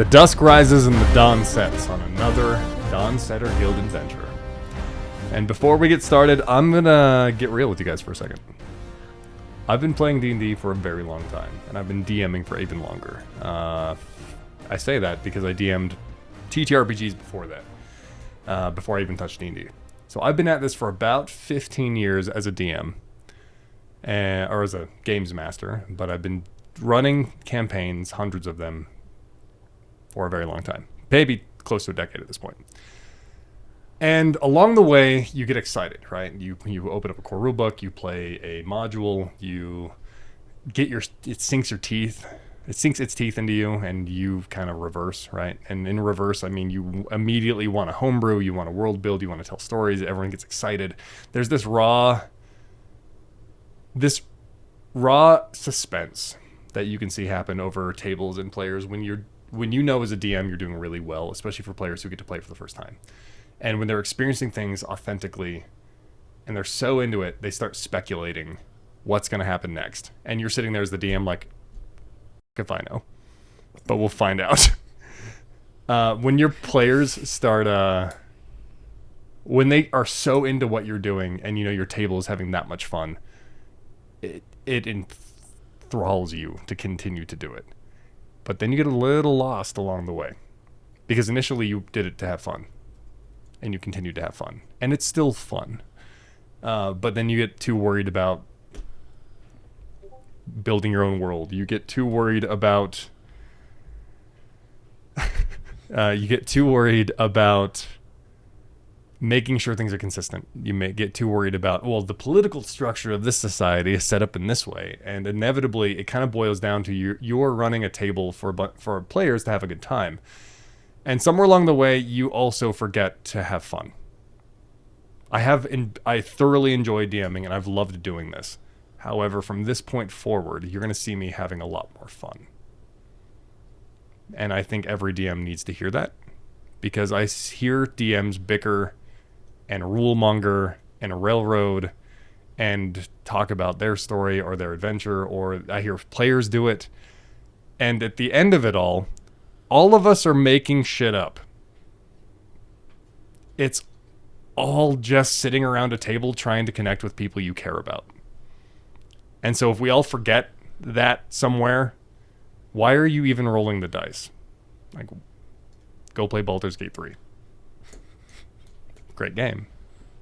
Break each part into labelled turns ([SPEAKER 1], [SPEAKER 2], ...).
[SPEAKER 1] The dusk rises and the dawn sets on another DawnSetter Guild adventure. And before we get started, I'm gonna get real with you guys for a second. I've been playing D&D for a very long time, and I've been DMing for even longer. I say that because I DM'd TTRPGs before that, before I even touched D&D. So I've been at this for about 15 years as a DM, or as a games master, but I've been running campaigns, hundreds of them, for a very long time. Maybe close to a decade at this point. And along the way, you get excited, right? You open up a core rulebook, you play a module, you get it sinks its teeth into you, and you kind of reverse, right? And in reverse, I mean, you immediately want to homebrew, you want to world build, you want to tell stories, everyone gets excited. There's this raw suspense that you can see happen over tables and players when you know as a DM you're doing really well, especially for players who get to play for the first time. And when they're experiencing things authentically and they're so into it, they start speculating what's going to happen next. And you're sitting there as the DM like, if I know, but we'll find out. When your players start, when they are so into what you're doing and you know your table is having that much fun, it enthralls you to continue to do it. But then you get a little lost along the way because initially you did it to have fun and you continue to have fun and it's still fun. But then you get too worried about building your own world. You get too worried about making sure things are consistent. You may get too worried about, well, the political structure of this society is set up in this way. And inevitably, it kind of boils down to you're running a table for players to have a good time. And somewhere along the way, you also forget to have fun. I thoroughly enjoy DMing, and I've loved doing this. However, from this point forward, you're going to see me having a lot more fun. And I think every DM needs to hear that. Because I hear DMs bicker and rulemonger and railroad and talk about their story or their adventure, or I hear players do it. And at the end of it all of us are making shit up. It's all just sitting around a table trying to connect with people you care about. And so if we all forget that somewhere, why are you even rolling the dice? Like, go play Baldur's Gate 3. Great game.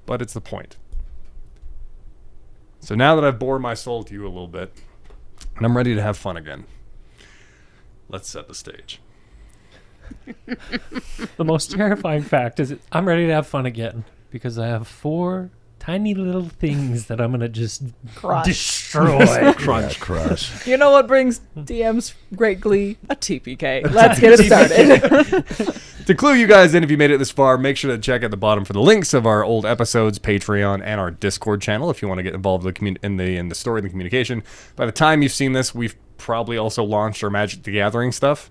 [SPEAKER 1] But it's the point. So now that I've bored my soul to you a little bit, and I'm ready to have fun again, let's set the stage.
[SPEAKER 2] The most terrifying fact is I'm ready to have fun again because I have 4 tiny little things that I'm going to just destroy.
[SPEAKER 3] Crush. You know what brings DMs great glee? A TPK. Let's get it started.
[SPEAKER 1] To clue you guys in, if you made it this far, make sure to check at the bottom for the links of our old episodes, Patreon, and our Discord channel if you want to get involved in the story and the communication. By the time you've seen this, we've probably also launched our Magic the Gathering stuff.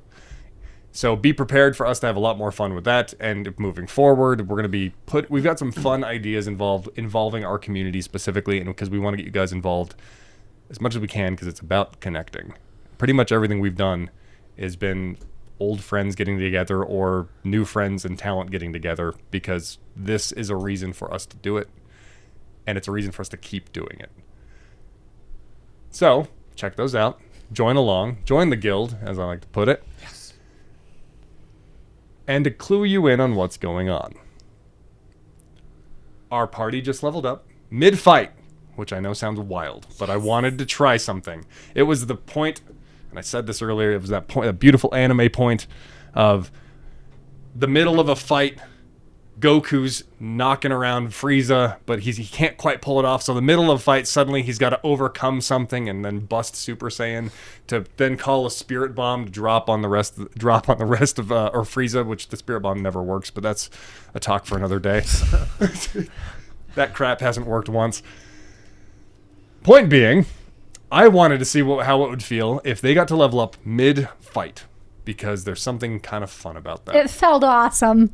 [SPEAKER 1] So be prepared for us to have a lot more fun with that. And moving forward, we've got some fun ideas involving our community specifically, and because we want to get you guys involved as much as we can, because it's about connecting. Pretty much everything we've done has been old friends getting together or new friends and talent getting together, because this is a reason for us to do it, and it's a reason for us to keep doing it. So check those out. Join the guild, as I like to put it.
[SPEAKER 2] Yes.
[SPEAKER 1] And to clue you in on what's going on, our party just leveled up mid-fight, which I know sounds wild, but I wanted to try something. It was the point, and I said this earlier, it was that point, that beautiful anime point of the middle of a fight. Goku's knocking around Frieza, but he can't quite pull it off. So the middle of the fight, suddenly he's got to overcome something and then bust Super Saiyan to then call a Spirit Bomb to drop on the rest of or Frieza, which the Spirit Bomb never works, but that's a talk for another day. That crap hasn't worked once. Point being, I wanted to see how it would feel if they got to level up mid-fight, because there's something kind of fun about that.
[SPEAKER 4] It felt awesome.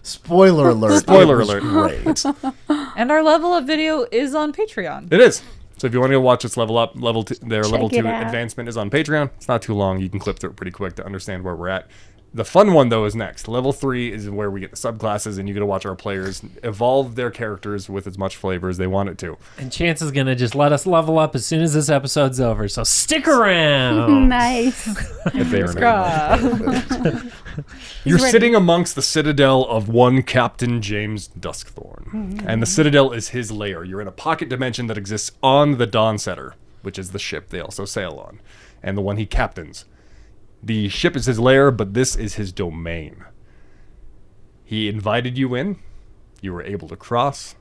[SPEAKER 5] Spoiler alert.
[SPEAKER 1] Spoiler alert.
[SPEAKER 5] Great.
[SPEAKER 3] And our level of video is on Patreon.
[SPEAKER 1] It is. So if you want to go watch us level up, level 2
[SPEAKER 4] it out.
[SPEAKER 1] advancement is on Patreon. It's not too long. You can clip through it pretty quick to understand where we're at. The fun one, though, is next. Level 3 is where we get the subclasses, and you get to watch our players evolve their characters with as much flavor as they want it to.
[SPEAKER 2] And Chance is going to just let us level up as soon as this episode's over, so stick around.
[SPEAKER 4] Nice.
[SPEAKER 1] If they are
[SPEAKER 3] Scruff.
[SPEAKER 1] You're
[SPEAKER 4] ready.
[SPEAKER 1] sitting amongst the citadel of one Captain James Duskthorn. And the citadel is his lair. You're in a pocket dimension that exists on the DawnSetter, which is the ship they also sail on, and the one he captains. The ship is his lair, but this is his domain. He invited you in. You were able to cross.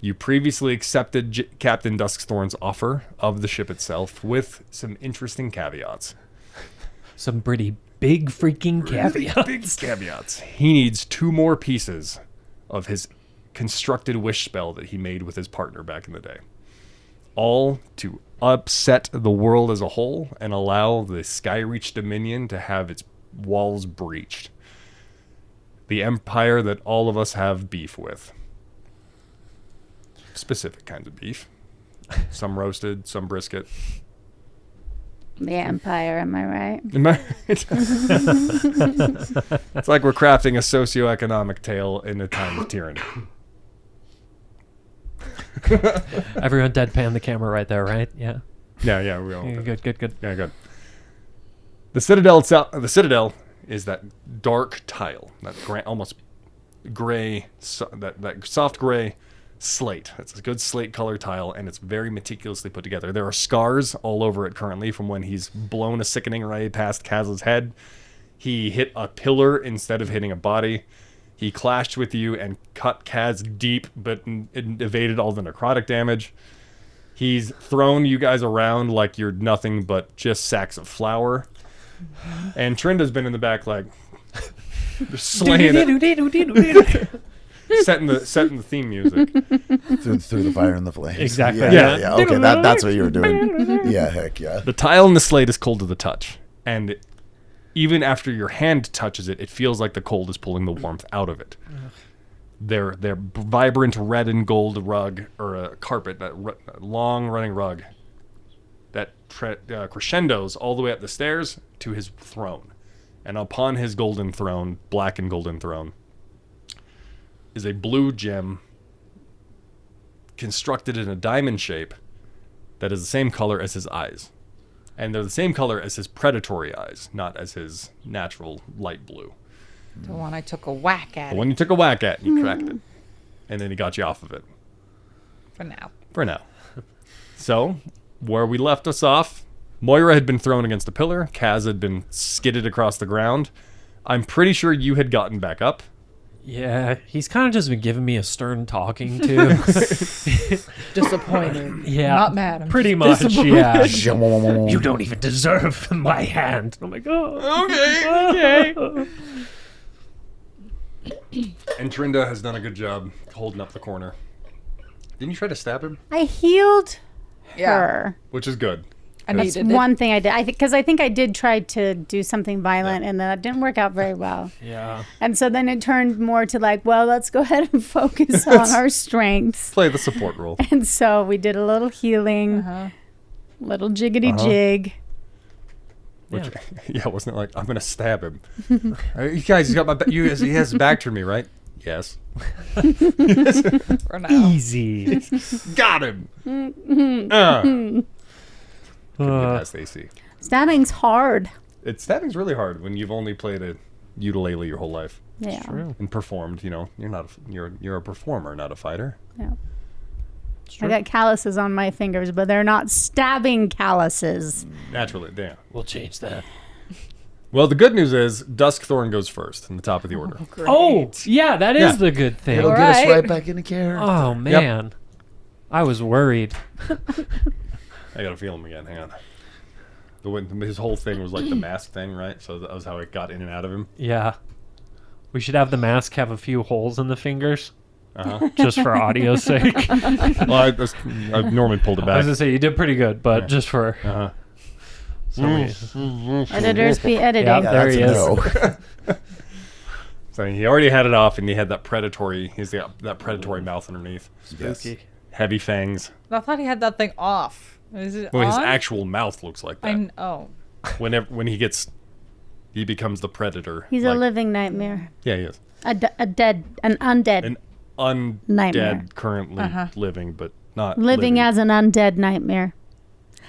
[SPEAKER 1] You previously accepted Captain Duskthorn's offer of the ship itself with some interesting caveats.
[SPEAKER 2] Some pretty big freaking caveats.
[SPEAKER 1] Big caveats. He needs 2 more pieces of his constructed wish spell that he made with his partner back in the day. All to upset the world as a whole and allow the Skyreach Dominion to have its walls breached. The empire that all of us have beef with. Specific kinds of beef. Some roasted, some brisket.
[SPEAKER 4] The Empire, am I right?
[SPEAKER 1] Am I right? It's like we're crafting a socioeconomic tale in a time of tyranny.
[SPEAKER 2] Everyone deadpan the camera right there, right? Yeah.
[SPEAKER 1] Yeah, we all.
[SPEAKER 2] Yeah, good.
[SPEAKER 1] Yeah, good. The citadel itself. The citadel is that dark tile, that almost gray, that soft gray slate. It's a good slate color tile, and it's very meticulously put together. There are scars all over it currently from when he's blown a sickening ray past Kaz's head. He hit a pillar instead of hitting a body. He clashed with you and cut Kaz deep, but evaded all the necrotic damage. He's thrown you guys around like you're nothing but just sacks of flour. And Trinda's been in the back like just slaying it. setting the theme music.
[SPEAKER 5] through the fire and the flames.
[SPEAKER 2] Exactly.
[SPEAKER 5] Yeah. Okay, that's what you were doing. Yeah, heck yeah.
[SPEAKER 1] The tile in the slate is cold to the touch. And even after your hand touches it, it feels like the cold is pulling the warmth out of it. Their vibrant red and gold rug, or a carpet, that long running rug, that crescendos all the way up the stairs to his throne. And upon his golden throne, black and golden throne, is a blue gem constructed in a diamond shape that is the same color as his eyes. And they're the same color as his predatory eyes, not as his natural light blue.
[SPEAKER 3] The one I took a whack at.
[SPEAKER 1] The one you took a whack at, and you cracked it. And then he got you off of it.
[SPEAKER 3] For now.
[SPEAKER 1] For now. So, where we left us off, Moira had been thrown against a pillar. Kaz had been skidded across the ground. I'm pretty sure you had gotten back up.
[SPEAKER 2] Yeah, he's kind of just been giving me a stern talking to.
[SPEAKER 3] Disappointed.
[SPEAKER 2] Yeah.
[SPEAKER 3] Not mad. I'm
[SPEAKER 2] Pretty
[SPEAKER 3] just
[SPEAKER 2] much,
[SPEAKER 3] disappointed.
[SPEAKER 2] yeah. You don't even deserve my hand. I'm like, oh.
[SPEAKER 3] Okay.
[SPEAKER 1] And Trinda has done a good job holding up the corner. Didn't you try to stab him?
[SPEAKER 4] I healed
[SPEAKER 3] Yeah.
[SPEAKER 4] her.
[SPEAKER 1] Which is good.
[SPEAKER 3] I
[SPEAKER 4] That's
[SPEAKER 3] needed it.
[SPEAKER 4] one thing I did. Because I think I did try to do something violent, and that didn't work out very well.
[SPEAKER 2] Yeah.
[SPEAKER 4] And so then it turned more to like, well, let's go ahead and focus on our strengths.
[SPEAKER 1] Play the support role.
[SPEAKER 4] And so we did a little healing, little jiggity jig.
[SPEAKER 1] Which, yeah, wasn't it like, I'm going to stab him. You guys, he's got my back. He has his back to me, right? Yes.
[SPEAKER 3] For now.
[SPEAKER 2] Easy.
[SPEAKER 1] Got him. Couldn't get past AC.
[SPEAKER 4] Stabbing's hard.
[SPEAKER 1] Stabbing's really hard when you've only played a ukulele your whole life
[SPEAKER 4] Yeah.
[SPEAKER 2] True.
[SPEAKER 1] and performed. You know, you're a performer, not a fighter.
[SPEAKER 4] Yeah. I got calluses on my fingers, but they're not stabbing calluses.
[SPEAKER 1] Naturally, damn.
[SPEAKER 2] We'll change that.
[SPEAKER 1] Well, the good news is Duskthorn goes first in the top of the order.
[SPEAKER 3] Great.
[SPEAKER 2] Oh, yeah, that is
[SPEAKER 1] Yeah.
[SPEAKER 2] the good thing.
[SPEAKER 5] It'll
[SPEAKER 3] All
[SPEAKER 5] get us
[SPEAKER 3] right.
[SPEAKER 5] right back into character.
[SPEAKER 2] Oh, man. I was worried.
[SPEAKER 1] I gotta feel him again. Hang on. His whole thing was like the mask thing, right? So that was how it got in and out of him.
[SPEAKER 2] Yeah. We should have the mask have a few holes in the fingers,
[SPEAKER 1] Uh-huh.
[SPEAKER 2] just for audio's sake.
[SPEAKER 1] Well, I've normally pulled it
[SPEAKER 2] I was
[SPEAKER 1] back.
[SPEAKER 2] going to say, you did pretty good, but
[SPEAKER 1] Yeah.
[SPEAKER 2] just for...
[SPEAKER 1] Uh-huh.
[SPEAKER 4] Editors be editing.
[SPEAKER 2] Yeah.
[SPEAKER 5] Yeah,
[SPEAKER 2] There
[SPEAKER 5] that's
[SPEAKER 2] he
[SPEAKER 5] a
[SPEAKER 2] is.
[SPEAKER 5] no.
[SPEAKER 1] So he already had it off, and he had that predatory. He's got that predatory mouth underneath.
[SPEAKER 5] Yes.
[SPEAKER 2] Spooky.
[SPEAKER 1] heavy fangs.
[SPEAKER 3] I thought he had that thing off. Is it
[SPEAKER 1] Well, his
[SPEAKER 3] on?
[SPEAKER 1] actual mouth looks like that.
[SPEAKER 3] Oh.
[SPEAKER 1] When he becomes the predator.
[SPEAKER 4] He's a living nightmare.
[SPEAKER 1] Yeah, he is.
[SPEAKER 4] An undead.
[SPEAKER 1] An undead,
[SPEAKER 4] Nightmare.
[SPEAKER 1] currently living, but not
[SPEAKER 4] living as an undead nightmare.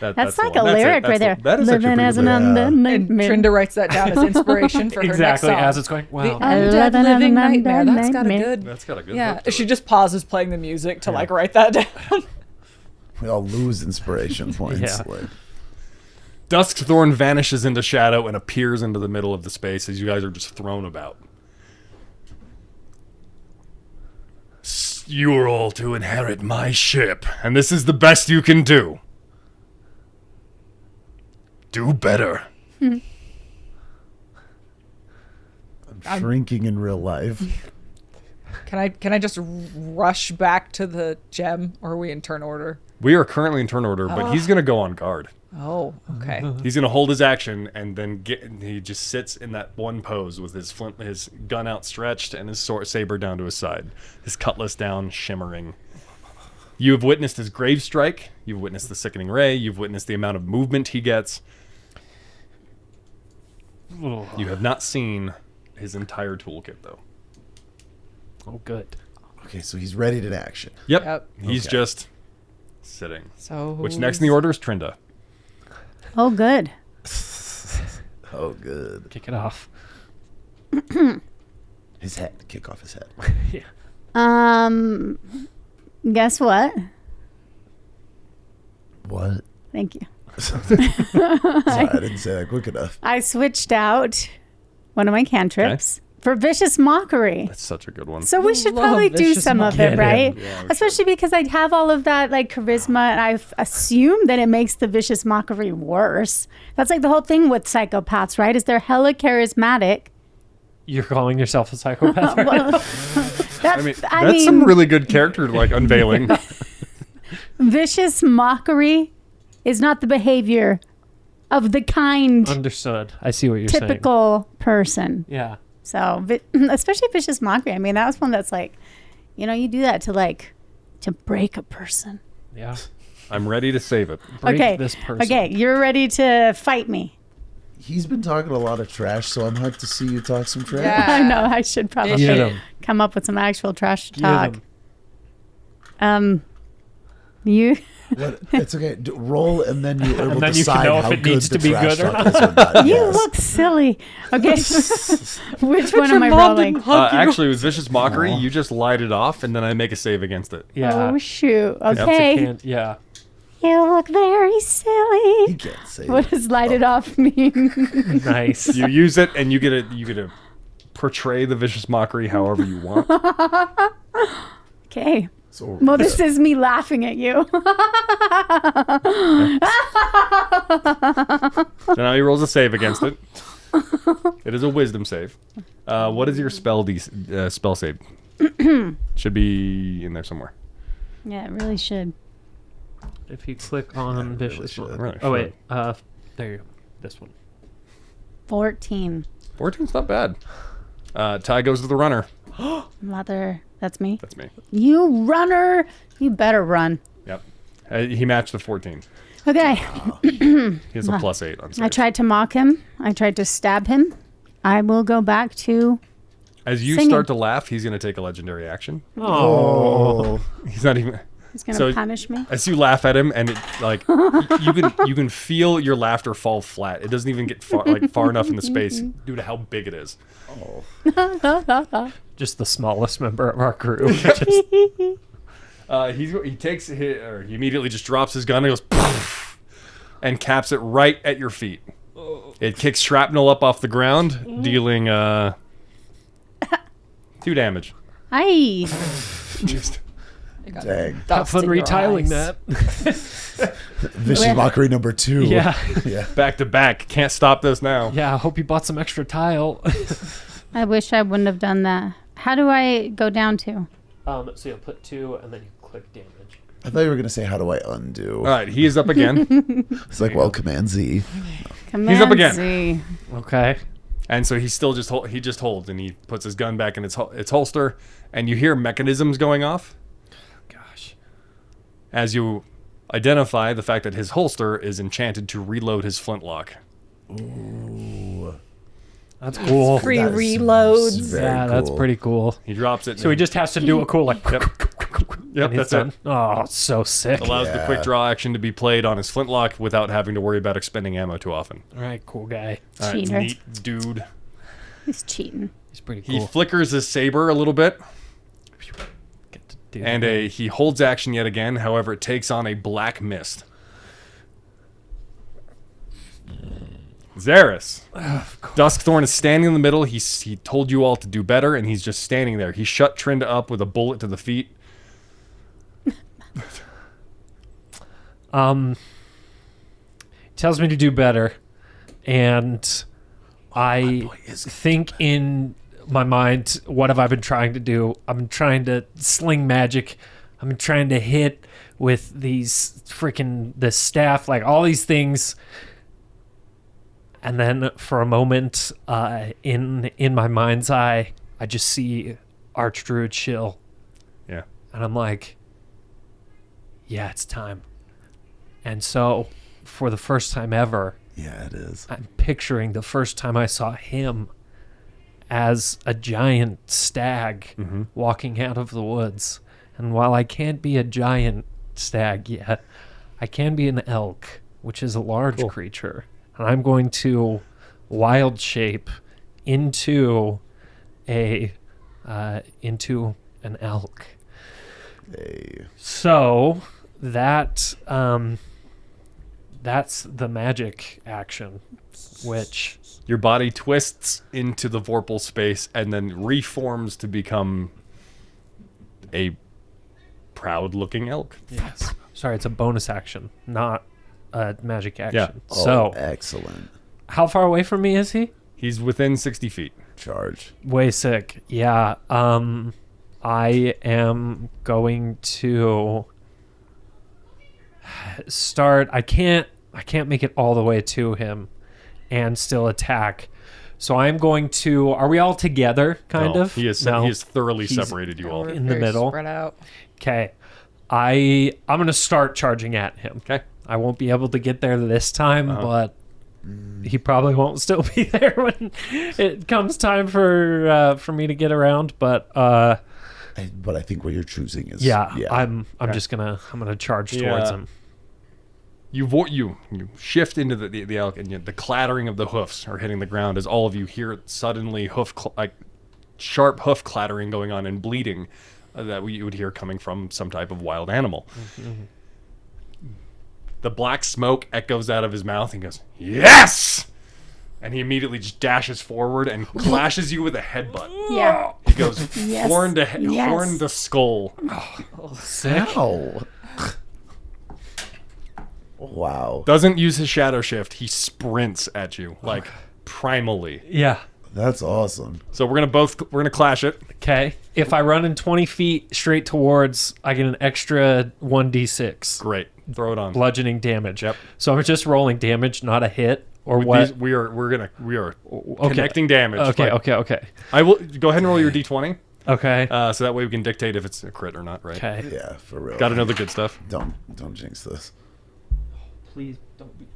[SPEAKER 4] That's
[SPEAKER 1] the
[SPEAKER 4] like
[SPEAKER 1] one.
[SPEAKER 4] a lyric right there.
[SPEAKER 1] That is
[SPEAKER 4] Living
[SPEAKER 1] actually
[SPEAKER 4] as an
[SPEAKER 1] pretty good.
[SPEAKER 4] undead
[SPEAKER 3] And
[SPEAKER 4] nightmare.
[SPEAKER 3] Trinda writes that down as inspiration for her next
[SPEAKER 2] Exactly
[SPEAKER 3] song.
[SPEAKER 2] as it's going.
[SPEAKER 3] The
[SPEAKER 2] Wow.
[SPEAKER 3] undead
[SPEAKER 4] Living as
[SPEAKER 3] living
[SPEAKER 4] an
[SPEAKER 3] nightmare.
[SPEAKER 4] undead
[SPEAKER 3] That's got a
[SPEAKER 4] nightmare.
[SPEAKER 3] good.
[SPEAKER 1] That's got a good
[SPEAKER 3] Yeah,
[SPEAKER 1] hook to
[SPEAKER 3] she
[SPEAKER 1] it.
[SPEAKER 3] just pauses playing the music to like write that down.
[SPEAKER 5] We all lose inspiration points.
[SPEAKER 2] Yeah.
[SPEAKER 5] Like,
[SPEAKER 1] Duskthorn vanishes into shadow and appears into the middle of the space as you guys are just thrown about. You are all to inherit my ship, and this is the best you can do. Do better.
[SPEAKER 5] I'm shrinking in real life.
[SPEAKER 3] Can I just rush back to the gem, or are we in turn order?
[SPEAKER 1] We are currently in turn order, but he's going to go on guard.
[SPEAKER 3] Oh, okay.
[SPEAKER 1] He's going to hold his action, and then he just sits in that one pose with his gun outstretched and his saber down to his side, his cutlass down, shimmering. You have witnessed his grave strike. You've witnessed the sickening ray. You've witnessed the amount of movement he gets. You have not seen his entire toolkit, though.
[SPEAKER 2] Oh, good.
[SPEAKER 5] Okay, so he's ready to action.
[SPEAKER 1] Yep. He's
[SPEAKER 5] Okay.
[SPEAKER 1] just sitting.
[SPEAKER 3] So
[SPEAKER 1] Which next in the order is Trinda.
[SPEAKER 4] Oh, good.
[SPEAKER 5] Oh, good.
[SPEAKER 2] Kick it off.
[SPEAKER 5] His head. Kick off his head.
[SPEAKER 4] Guess what?
[SPEAKER 5] What?
[SPEAKER 4] Thank you.
[SPEAKER 5] Sorry, I didn't say that quick enough.
[SPEAKER 4] I switched out one of my cantrips for vicious mockery.
[SPEAKER 1] That's such a good one.
[SPEAKER 4] So we should
[SPEAKER 3] Love
[SPEAKER 4] probably do
[SPEAKER 3] vicious
[SPEAKER 4] some of
[SPEAKER 2] mockery.
[SPEAKER 4] it, right?
[SPEAKER 1] Yeah, we
[SPEAKER 4] Especially because I have all of that like charisma, and I assume that it makes the vicious mockery worse. That's like the whole thing with psychopaths, right? Is they're hella charismatic.
[SPEAKER 2] You're calling yourself a psychopath? Right?
[SPEAKER 4] Well,
[SPEAKER 1] That's some really good character like unveiling.
[SPEAKER 4] vicious mockery is not the behavior of the kind,
[SPEAKER 2] Understood. I see what you're saying.
[SPEAKER 4] typical person.
[SPEAKER 2] Yeah.
[SPEAKER 4] So, especially vicious mockery. I mean, that was one that's like, you do that to break a person.
[SPEAKER 2] Yeah.
[SPEAKER 1] I'm ready to save it.
[SPEAKER 2] Break this person.
[SPEAKER 4] Okay, you're ready to fight me.
[SPEAKER 5] He's been talking a lot of trash, so I'm hyped to see you talk some trash.
[SPEAKER 3] Yeah.
[SPEAKER 4] I know I should probably
[SPEAKER 2] Get him.
[SPEAKER 4] come up with some actual trash to
[SPEAKER 2] Get
[SPEAKER 4] talk.
[SPEAKER 2] him.
[SPEAKER 4] You
[SPEAKER 5] What? It's okay. Roll, and then you will
[SPEAKER 2] And then you can
[SPEAKER 5] decide
[SPEAKER 2] know if
[SPEAKER 5] how
[SPEAKER 2] it
[SPEAKER 5] good
[SPEAKER 2] needs
[SPEAKER 5] the
[SPEAKER 2] to be
[SPEAKER 5] trash
[SPEAKER 2] good or
[SPEAKER 5] talk
[SPEAKER 2] not.
[SPEAKER 5] is or not.
[SPEAKER 4] you
[SPEAKER 5] Yes.
[SPEAKER 4] look silly. Okay, which one am I
[SPEAKER 3] mom
[SPEAKER 4] rolling?
[SPEAKER 3] didn't hug you.
[SPEAKER 1] Actually, with vicious mockery,
[SPEAKER 5] Aw.
[SPEAKER 1] you just light it off, and then I make a save against it.
[SPEAKER 2] Yeah.
[SPEAKER 4] Oh shoot!
[SPEAKER 2] It's a
[SPEAKER 4] Okay,
[SPEAKER 2] can- yeah.
[SPEAKER 4] you look very
[SPEAKER 5] You
[SPEAKER 4] silly.
[SPEAKER 5] can't say
[SPEAKER 4] What
[SPEAKER 5] that.
[SPEAKER 4] does light it off mean?
[SPEAKER 2] Nice.
[SPEAKER 1] You use it, and you get to portray the vicious mockery however you want.
[SPEAKER 4] Okay.
[SPEAKER 5] So,
[SPEAKER 4] Well, this is me laughing at you.
[SPEAKER 1] So now he rolls a save against it. It is a wisdom save. What is your spell save? Should be in there somewhere.
[SPEAKER 4] Yeah, it really should.
[SPEAKER 2] If you click on
[SPEAKER 5] really
[SPEAKER 2] vicious.
[SPEAKER 5] should.
[SPEAKER 1] Really
[SPEAKER 2] Oh,
[SPEAKER 1] should.
[SPEAKER 2] wait. There you go. This one.
[SPEAKER 4] 14.
[SPEAKER 1] 14's not bad. Ty goes to the runner.
[SPEAKER 4] Mother, that's me.
[SPEAKER 1] That's me.
[SPEAKER 4] You runner, you better run.
[SPEAKER 1] Yep. He matched the 14.
[SPEAKER 4] Okay.
[SPEAKER 1] He has a +8 on save.
[SPEAKER 4] I tried to mock him. I tried to stab him. I will go back to.
[SPEAKER 1] As you
[SPEAKER 4] singing.
[SPEAKER 1] start to laugh, he's going to take a legendary action.
[SPEAKER 5] oh,
[SPEAKER 1] He's not even...
[SPEAKER 4] He's gonna
[SPEAKER 1] So-
[SPEAKER 4] punish me.
[SPEAKER 1] As you laugh at him, and it like you can feel your laughter fall flat. It doesn't even get far enough in the space due to how big it is.
[SPEAKER 2] Just the smallest member of our crew. Just,
[SPEAKER 1] He immediately just drops his gun and goes poof, and caps it right at your feet. It kicks shrapnel up off the ground, dealing 2 damage.
[SPEAKER 4] Aye.
[SPEAKER 1] Just
[SPEAKER 5] dang.
[SPEAKER 2] have
[SPEAKER 3] Dust
[SPEAKER 2] fun
[SPEAKER 3] in your
[SPEAKER 2] retailing
[SPEAKER 3] eyes.
[SPEAKER 2] that.
[SPEAKER 5] Vicious mockery number 2.
[SPEAKER 2] Yeah.
[SPEAKER 5] Yeah.
[SPEAKER 1] back to back. Can't stop this now.
[SPEAKER 2] Yeah, I hope you bought some extra tile.
[SPEAKER 4] I wish I wouldn't have done that. How do I go down to?
[SPEAKER 2] So you'll put 2 and then you click damage.
[SPEAKER 5] I thought you were going to say, how do I undo?
[SPEAKER 1] All right, he is up again,
[SPEAKER 5] It's like, well, Command Z.
[SPEAKER 4] Command
[SPEAKER 1] up again.
[SPEAKER 4] Z.
[SPEAKER 2] Okay.
[SPEAKER 1] and so he still just holds, and he puts his gun back in its holster, and you hear mechanisms going off.
[SPEAKER 2] Gosh.
[SPEAKER 1] as you identify the fact that his holster is enchanted to reload his flintlock.
[SPEAKER 5] Ooh.
[SPEAKER 2] That's cool.
[SPEAKER 3] Free
[SPEAKER 5] That is
[SPEAKER 3] reloads.
[SPEAKER 5] very
[SPEAKER 2] Yeah, that's
[SPEAKER 5] cool.
[SPEAKER 2] pretty cool.
[SPEAKER 1] He drops it.
[SPEAKER 2] So he just has to do a cool like.
[SPEAKER 1] Yep,
[SPEAKER 2] and he's
[SPEAKER 1] that's
[SPEAKER 2] done.
[SPEAKER 1] it.
[SPEAKER 2] Oh, so sick.
[SPEAKER 1] Allows the quick draw action to be played on his flintlock without having to worry about expending ammo too often.
[SPEAKER 2] All right, cool guy.
[SPEAKER 1] All right,
[SPEAKER 4] Cheater.
[SPEAKER 1] neat dude.
[SPEAKER 4] He's cheating.
[SPEAKER 2] He's pretty
[SPEAKER 1] He
[SPEAKER 2] cool.
[SPEAKER 1] flickers his saber a little bit,
[SPEAKER 2] Get to do
[SPEAKER 1] and
[SPEAKER 2] that.
[SPEAKER 1] he holds action yet again. However, it takes on a black mist. Zaris. Duskthorn is standing in the middle. He told you all to do better, and he's just standing there. He shut Trinda up with a bullet to the feet.
[SPEAKER 2] Tells me to do better, and I think in my mind, what have I been trying to do? I've been trying to sling magic. I've been trying to hit with these the staff, like all these things. And then for a moment, in my mind's eye, I just see Archdruid Chill.
[SPEAKER 1] Yeah.
[SPEAKER 2] And I'm like, yeah, it's time. And so, for the first time ever,
[SPEAKER 5] Yeah, it is.
[SPEAKER 2] I'm picturing the first time I saw him as a giant stag walking out of the woods. And while I can't be a giant stag yet, I can be an elk, which is a large creature. And I'm going to wild shape into an elk.
[SPEAKER 5] Hey.
[SPEAKER 2] So that's the magic action, which
[SPEAKER 1] Your body twists into the Vorpal space and then reforms to become a proud-looking elk.
[SPEAKER 2] yes, sorry, it's a bonus action, not a magic action.
[SPEAKER 1] Yeah.
[SPEAKER 5] Oh,
[SPEAKER 2] So
[SPEAKER 5] excellent.
[SPEAKER 2] how far away from me is he?
[SPEAKER 1] He's within 60 feet.
[SPEAKER 5] Charge.
[SPEAKER 2] Way sick. Yeah. I am going to start. I can't make it all the way to him and still attack. So I'm going to. Are we all together? Kind
[SPEAKER 1] No,
[SPEAKER 2] of.
[SPEAKER 1] He has
[SPEAKER 2] No.
[SPEAKER 1] thoroughly
[SPEAKER 2] He's
[SPEAKER 1] separated you all.
[SPEAKER 3] We're
[SPEAKER 2] in the
[SPEAKER 3] very
[SPEAKER 2] middle.
[SPEAKER 3] Spread out.
[SPEAKER 2] Okay. I'm gonna start charging at him.
[SPEAKER 1] Okay.
[SPEAKER 2] I won't be able to get there this time, but he probably won't still be there when it comes time for me to get around. But
[SPEAKER 5] But I think what you're choosing is
[SPEAKER 2] I'm just gonna charge towards him.
[SPEAKER 1] You shift into the elk, and the clattering of the hoofs are hitting the ground as all of you hear suddenly sharp hoof clattering going on and bleeding that you would hear coming from some type of wild animal. The black smoke echoes out of his mouth and goes, "Yes!" And he immediately just dashes forward and clashes you with a headbutt.
[SPEAKER 4] Yeah.
[SPEAKER 1] He goes
[SPEAKER 4] Yes.
[SPEAKER 1] horn to
[SPEAKER 4] Yes.
[SPEAKER 1] horn to skull.
[SPEAKER 2] Sick.
[SPEAKER 5] Ow. Wow.
[SPEAKER 1] Doesn't use his shadow shift. He sprints at you like primally.
[SPEAKER 2] Yeah.
[SPEAKER 5] That's awesome.
[SPEAKER 1] So we're gonna clash it.
[SPEAKER 2] Okay. If I run in 20 feet straight towards, I get an extra 1d6
[SPEAKER 1] Great. Throw it on.
[SPEAKER 2] bludgeoning damage.
[SPEAKER 1] Yep.
[SPEAKER 2] So I'm just rolling damage, not a hit, or what?
[SPEAKER 1] These, we are connecting damage.
[SPEAKER 2] Okay.
[SPEAKER 1] Like,
[SPEAKER 2] Okay.
[SPEAKER 1] I will go ahead and roll your d20.
[SPEAKER 2] Okay.
[SPEAKER 1] So that way we can dictate if it's a crit or not. Right.
[SPEAKER 2] Okay.
[SPEAKER 5] Yeah, for real.
[SPEAKER 1] Got to know the good stuff.
[SPEAKER 5] Don't jinx this.
[SPEAKER 2] Please don't be.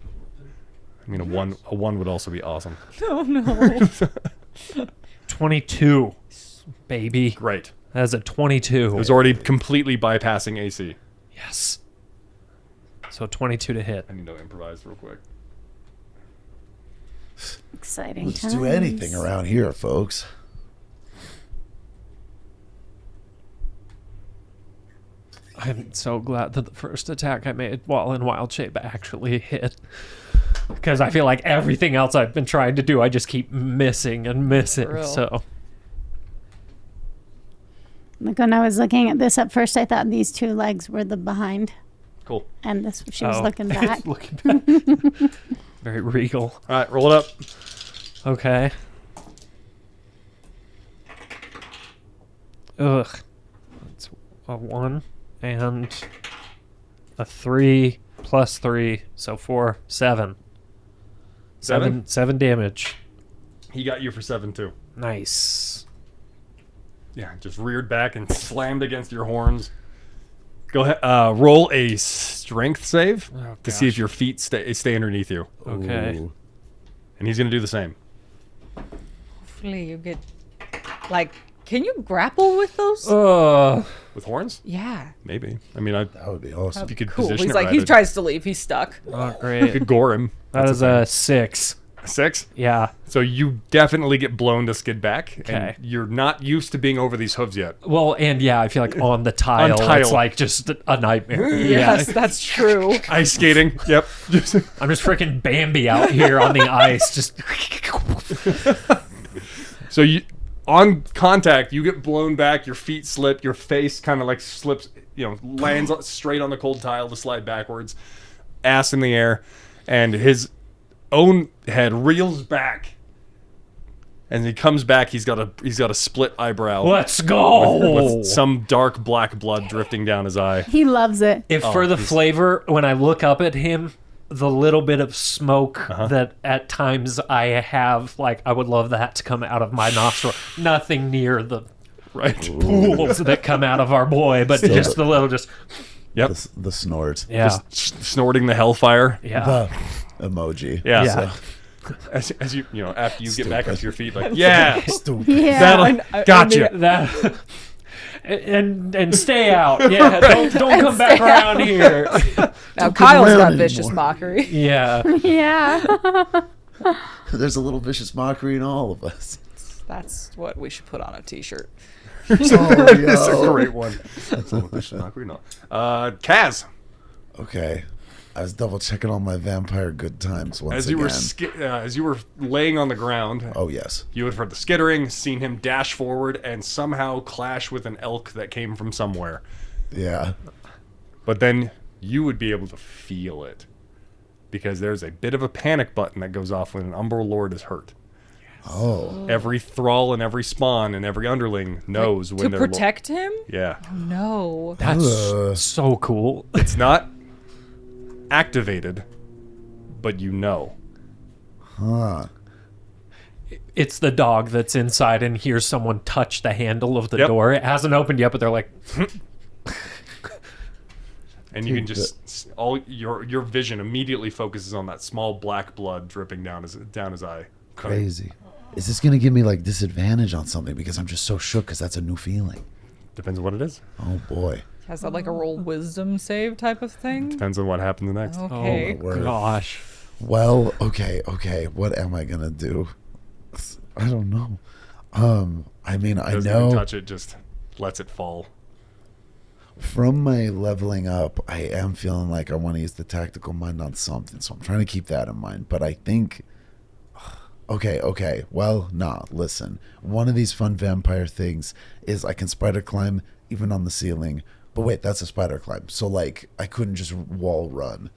[SPEAKER 1] I mean, a one would also be awesome.
[SPEAKER 3] Oh no.
[SPEAKER 2] 22, baby.
[SPEAKER 1] Great.
[SPEAKER 2] That's a 22.
[SPEAKER 1] It was already completely bypassing AC.
[SPEAKER 2] Yes. So 22 to hit.
[SPEAKER 1] I need to improvise real quick.
[SPEAKER 4] Exciting
[SPEAKER 5] Let's
[SPEAKER 4] times.
[SPEAKER 5] do anything around here, folks.
[SPEAKER 2] I'm so glad that the first attack I made while in wild shape actually hit. Because I feel like everything else I've been trying to do, I just keep missing and missing.
[SPEAKER 3] For real.
[SPEAKER 2] So
[SPEAKER 4] Like when I was looking at this at first, I thought these two legs were the behind,
[SPEAKER 1] Cool.
[SPEAKER 4] and this she was
[SPEAKER 2] Oh.
[SPEAKER 4] looking back.
[SPEAKER 2] looking back. Very regal.
[SPEAKER 1] All right, roll it up.
[SPEAKER 2] Okay. Ugh. That's a 1 and a 3 plus 3, so 4, 7.
[SPEAKER 1] Seven?
[SPEAKER 2] 7 damage.
[SPEAKER 1] He got you for 7 too.
[SPEAKER 2] Nice.
[SPEAKER 1] Yeah, just reared back and slammed against your horns. Go ahead. Roll a strength save to see if
[SPEAKER 2] gosh.
[SPEAKER 1] your feet stay underneath you.
[SPEAKER 2] Okay.
[SPEAKER 5] Ooh.
[SPEAKER 1] And he's going to do the same.
[SPEAKER 3] Hopefully you get, like, can you grapple with those?
[SPEAKER 1] With horns?
[SPEAKER 3] Yeah.
[SPEAKER 1] Maybe. I mean, if
[SPEAKER 5] That would be awesome.
[SPEAKER 1] you could
[SPEAKER 3] Cool.
[SPEAKER 1] position
[SPEAKER 3] He's
[SPEAKER 1] it
[SPEAKER 3] like,
[SPEAKER 1] right,
[SPEAKER 3] he tries to leave. He's stuck.
[SPEAKER 2] Oh,
[SPEAKER 1] you
[SPEAKER 2] great.
[SPEAKER 1] could gore him.
[SPEAKER 2] That is a 6.
[SPEAKER 1] 6?
[SPEAKER 2] Yeah.
[SPEAKER 1] So you definitely get blown to skid back.
[SPEAKER 2] Okay.
[SPEAKER 1] And you're not used to being over these hooves yet.
[SPEAKER 2] Well, and yeah, I feel like on the tile,
[SPEAKER 1] tile.
[SPEAKER 2] it's like just a nightmare.
[SPEAKER 3] Yes, that's true.
[SPEAKER 1] Ice skating. Yep. Just
[SPEAKER 2] I'm just freaking Bambi out here on the ice. Just
[SPEAKER 1] So you, on contact, you get blown back. Your feet slip. Your face kind of like slips. Lands straight on the cold tile to slide backwards. Ass in the air, and his own head reels back. And he comes back. He's got a split eyebrow.
[SPEAKER 2] let's go.
[SPEAKER 1] With some dark black blood drifting down his eye.
[SPEAKER 4] He loves it.
[SPEAKER 2] If for the flavor, when I look up at him, the little bit of smoke that at times I have, like, I would love that to come out of my nostril. Nothing near the
[SPEAKER 1] Right.
[SPEAKER 2] pools that come out of our boy, but just the little,
[SPEAKER 1] Yep.
[SPEAKER 5] The snort.
[SPEAKER 2] yeah,
[SPEAKER 1] Snorting the hellfire.
[SPEAKER 2] yeah.
[SPEAKER 5] The emoji.
[SPEAKER 1] Yeah.
[SPEAKER 2] Yeah.
[SPEAKER 1] As you after you get back
[SPEAKER 5] Stupid.
[SPEAKER 1] up to your feet, like, yeah.
[SPEAKER 5] Stupid.
[SPEAKER 4] Yeah.
[SPEAKER 1] That'll gotcha.
[SPEAKER 2] That and stay out. Yeah, don't come back around here.
[SPEAKER 3] Now Kyle's
[SPEAKER 5] around
[SPEAKER 3] got vicious
[SPEAKER 5] anymore.
[SPEAKER 3] mockery.
[SPEAKER 2] Yeah.
[SPEAKER 4] Yeah.
[SPEAKER 5] There's a little vicious mockery in all of us.
[SPEAKER 3] That's what we should put on a t-shirt.
[SPEAKER 5] Oh,
[SPEAKER 1] That's a
[SPEAKER 5] yo.
[SPEAKER 1] great one. That's a no. Kaz,
[SPEAKER 5] Okay. I was double checking all my vampire good times once
[SPEAKER 1] as you
[SPEAKER 5] again.
[SPEAKER 1] were as you were laying on the ground,
[SPEAKER 5] Oh yes.
[SPEAKER 1] you had heard the skittering, seen him dash forward, and somehow clash with an elk that came from somewhere.
[SPEAKER 5] Yeah.
[SPEAKER 1] But then you would be able to feel it, because there's a bit of a panic button that goes off when an Umbral Lord is hurt.
[SPEAKER 5] Oh.
[SPEAKER 1] Every thrall and every spawn and every underling knows when
[SPEAKER 3] To
[SPEAKER 1] they're
[SPEAKER 3] protect him?
[SPEAKER 1] yeah.
[SPEAKER 3] No.
[SPEAKER 2] That's so cool.
[SPEAKER 1] It's not activated, but you know.
[SPEAKER 5] Huh.
[SPEAKER 2] It's the dog that's inside and hears someone touch the handle of the
[SPEAKER 1] Yep.
[SPEAKER 2] door. It hasn't opened yet, but they're like,
[SPEAKER 1] And you can just all your vision immediately focuses on that small black blood dripping down his eye.
[SPEAKER 5] Crazy. Is this gonna give me like disadvantage on something because I'm just so shook because that's a new feeling?
[SPEAKER 1] Depends on what it is.
[SPEAKER 5] Oh boy.
[SPEAKER 3] Has that like a roll wisdom save type of thing?
[SPEAKER 1] Depends on what happens next.
[SPEAKER 3] Okay.
[SPEAKER 5] Oh, word.
[SPEAKER 2] gosh.
[SPEAKER 5] Well, okay. What am I gonna do? I don't know. I mean, I
[SPEAKER 1] Doesn't even
[SPEAKER 5] know
[SPEAKER 1] touch it, just lets it fall.
[SPEAKER 5] from my leveling up, I am feeling like I want to use the tactical mind on something, so I'm trying to keep that in mind. But I think, okay. Well, nah. Listen, one of these fun vampire things is I can spider climb even on the ceiling. But wait, that's a spider climb. So like, I couldn't just wall run.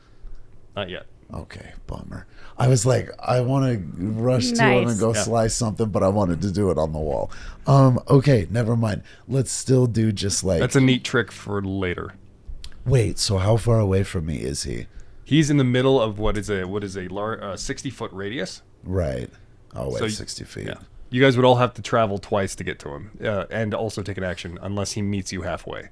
[SPEAKER 1] Not yet.
[SPEAKER 5] Okay, bummer. I was like, I want to rush to him
[SPEAKER 4] Nice.
[SPEAKER 5] and go
[SPEAKER 1] Yeah.
[SPEAKER 5] slice something, but I wanted to do it on the wall. Okay, never mind. Let's still do just like.
[SPEAKER 1] That's a neat trick for later.
[SPEAKER 5] Wait, so how far away from me is he?
[SPEAKER 1] He's in the middle of what is a 60-foot radius.
[SPEAKER 5] Right. Oh wait,
[SPEAKER 1] So
[SPEAKER 5] 60 feet.
[SPEAKER 1] Yeah. You guys would all have to travel twice to get to him, and also take an action unless he meets you halfway,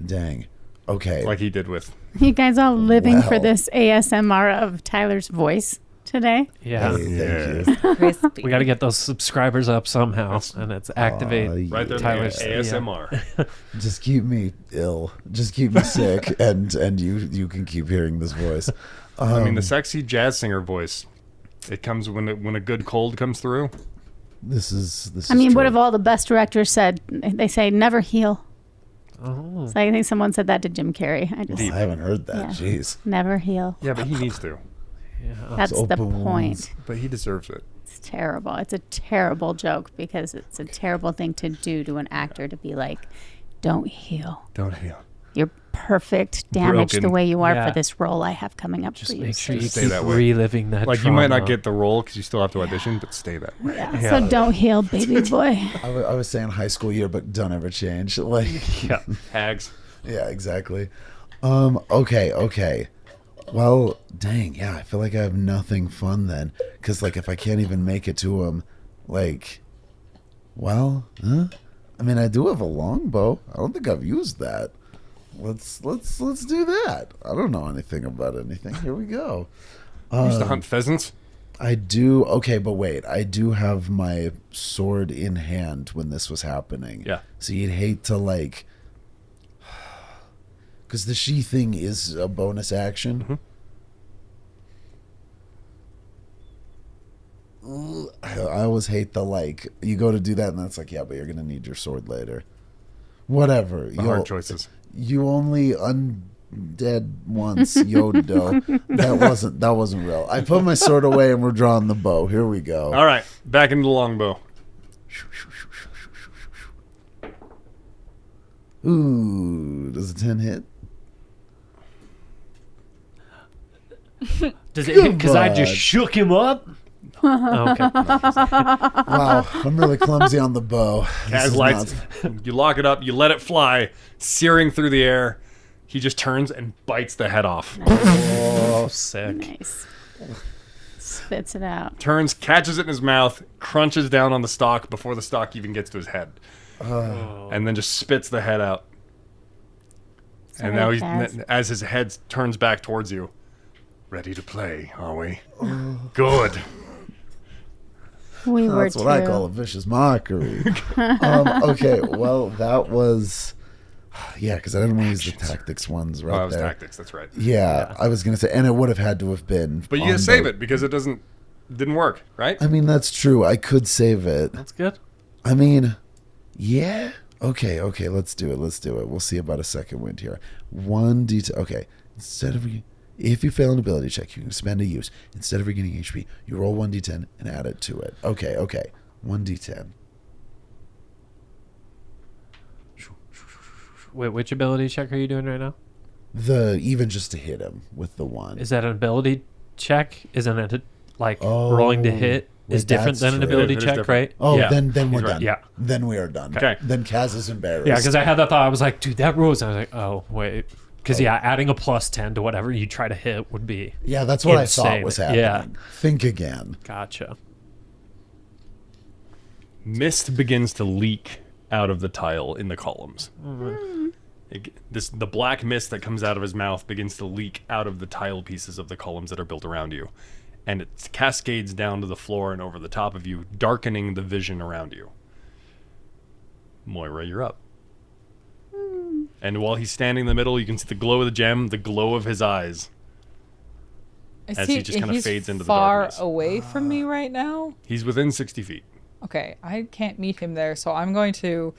[SPEAKER 5] Dang. Okay.
[SPEAKER 1] like he did with.
[SPEAKER 4] You guys all living for
[SPEAKER 5] Wow.
[SPEAKER 4] this ASMR of Tyler's voice today.
[SPEAKER 2] Yeah.
[SPEAKER 5] Hey, thank you.
[SPEAKER 2] We got to get those subscribers up somehow, and it's activate.
[SPEAKER 1] Right there,
[SPEAKER 2] Tyler's-
[SPEAKER 1] ASMR.
[SPEAKER 5] Just keep me ill. Just keep me sick, and you can keep hearing this voice.
[SPEAKER 1] I mean, the sexy jazz singer voice. It comes when a good cold comes through.
[SPEAKER 5] This is.
[SPEAKER 4] I mean,
[SPEAKER 5] true.
[SPEAKER 4] what have all the best directors said? They say never heal.
[SPEAKER 2] Oh.
[SPEAKER 4] So I think someone said that to Jim Carrey. I just
[SPEAKER 5] I haven't heard that.
[SPEAKER 4] Yeah.
[SPEAKER 5] Jeez.
[SPEAKER 4] never heal.
[SPEAKER 1] Yeah, but he needs to.
[SPEAKER 4] That's the
[SPEAKER 5] open
[SPEAKER 4] point.
[SPEAKER 5] wounds.
[SPEAKER 1] But he deserves it.
[SPEAKER 4] It's terrible. It's a terrible joke because it's a terrible thing to do to an actor to be like, don't heal.
[SPEAKER 1] Don't heal.
[SPEAKER 4] You're perfect, damaged the
[SPEAKER 1] Broken.
[SPEAKER 4] way you are
[SPEAKER 2] Yeah.
[SPEAKER 4] for this role I have coming up
[SPEAKER 2] Just
[SPEAKER 4] for you.
[SPEAKER 2] make sure you
[SPEAKER 1] Stay
[SPEAKER 2] keep
[SPEAKER 1] that way.
[SPEAKER 2] reliving that.
[SPEAKER 1] Like you might not
[SPEAKER 2] trauma.
[SPEAKER 1] get the role because you still have to audition, but stay that way.
[SPEAKER 4] Yeah. So don't heal, baby boy.
[SPEAKER 5] I was saying high school year, but don't ever change. Like.
[SPEAKER 1] Yeah, hags.
[SPEAKER 5] Yeah, exactly. Okay. Well, dang, yeah, I feel like I have nothing fun then. Because, like, if I can't even make it to him, like, well, huh? I mean, I do have a longbow. I don't think I've used that. let's do that. I don't know anything about anything. Here we go.
[SPEAKER 1] I used to hunt pheasants.
[SPEAKER 5] I do. Okay, but wait. I do have my sword in hand when this was happening.
[SPEAKER 1] Yeah.
[SPEAKER 5] So you'd hate to like, because the she thing is a bonus action. I always hate the like. You go to do that, and that's like, yeah, but you're gonna need your sword later. Whatever.
[SPEAKER 1] The hard choices.
[SPEAKER 5] You only undead once, Yodo. That wasn't real. I put my sword away, and we're drawing the bow. Here we go.
[SPEAKER 1] All right, back into the longbow.
[SPEAKER 5] Ooh, does a 10 hit?
[SPEAKER 2] Does it hit because I
[SPEAKER 5] God.
[SPEAKER 2] just shook him up? Okay.
[SPEAKER 5] Wow, I'm really clumsy on the bow. This
[SPEAKER 1] Kaz
[SPEAKER 5] is
[SPEAKER 1] lights.
[SPEAKER 5] not-
[SPEAKER 1] You lock it up. You let it fly, searing through the air. He just turns and bites the head off.
[SPEAKER 2] Oh, sick.
[SPEAKER 4] Nice. Spits it out.
[SPEAKER 1] Turns, catches it in his mouth, crunches down on the stalk before the stalk even gets to his head, and then just spits the head out. And now
[SPEAKER 4] Kaz.
[SPEAKER 1] as his head turns back towards you, ready to play, are we? Good.
[SPEAKER 4] We were
[SPEAKER 5] That's
[SPEAKER 4] too.
[SPEAKER 5] what I call a vicious mockery. Okay, well, that was... Yeah, because I didn't want to use the tactics ones right
[SPEAKER 1] Oh, that was
[SPEAKER 5] there.
[SPEAKER 1] tactics. That's right.
[SPEAKER 5] Yeah, I was going to say, and it would have had to have been...
[SPEAKER 1] But you
[SPEAKER 5] on
[SPEAKER 1] gotta save
[SPEAKER 5] the-
[SPEAKER 1] it because it didn't work, right?
[SPEAKER 5] I mean, that's true. I could save it.
[SPEAKER 2] That's good.
[SPEAKER 5] I mean, yeah. Okay, let's do it. We'll see about a second wind here. 1d10. Okay, if you fail an ability check, you can spend a use. Instead of regaining HP, you roll 1d10 and add it to it. Okay. 1d10.
[SPEAKER 2] Wait, which ability check are you doing right now?
[SPEAKER 5] Even just to hit him with the 1.
[SPEAKER 2] Is that an ability check? Isn't it like
[SPEAKER 5] Oh,
[SPEAKER 2] rolling to hit is
[SPEAKER 5] wait,
[SPEAKER 2] different
[SPEAKER 5] that's
[SPEAKER 2] than an
[SPEAKER 5] true.
[SPEAKER 2] ability
[SPEAKER 1] It is
[SPEAKER 2] check,
[SPEAKER 1] different.
[SPEAKER 2] right?
[SPEAKER 5] Oh,
[SPEAKER 1] Yeah,
[SPEAKER 5] then we're
[SPEAKER 1] he's right.
[SPEAKER 5] done.
[SPEAKER 2] Yeah.
[SPEAKER 5] Then we are done.
[SPEAKER 1] Okay.
[SPEAKER 5] Then Kaz is embarrassed.
[SPEAKER 2] Yeah, because I had that thought. I was like, dude, that rules. I was like, oh, wait. Because, yeah, adding a +10 to whatever you try to hit would be...
[SPEAKER 5] Yeah, that's what I
[SPEAKER 2] insane.
[SPEAKER 5] thought was happening.
[SPEAKER 2] Yeah.
[SPEAKER 5] Think again.
[SPEAKER 2] Gotcha.
[SPEAKER 1] Mist begins to leak out of the tile in the columns. The black mist that comes out of his mouth begins to leak out of the tile pieces of the columns that are built around you. And it cascades down to the floor and over the top of you, darkening the vision around you. Moira, you're up. And while he's standing in the middle, you can see the glow of the gem, the glow of his eyes. As he just kinda
[SPEAKER 3] he's
[SPEAKER 1] fades into the
[SPEAKER 3] far
[SPEAKER 1] darkness.
[SPEAKER 3] away from me right now.
[SPEAKER 1] He's within 60 feet.
[SPEAKER 3] Okay, I can't meet him there, so I'm going to.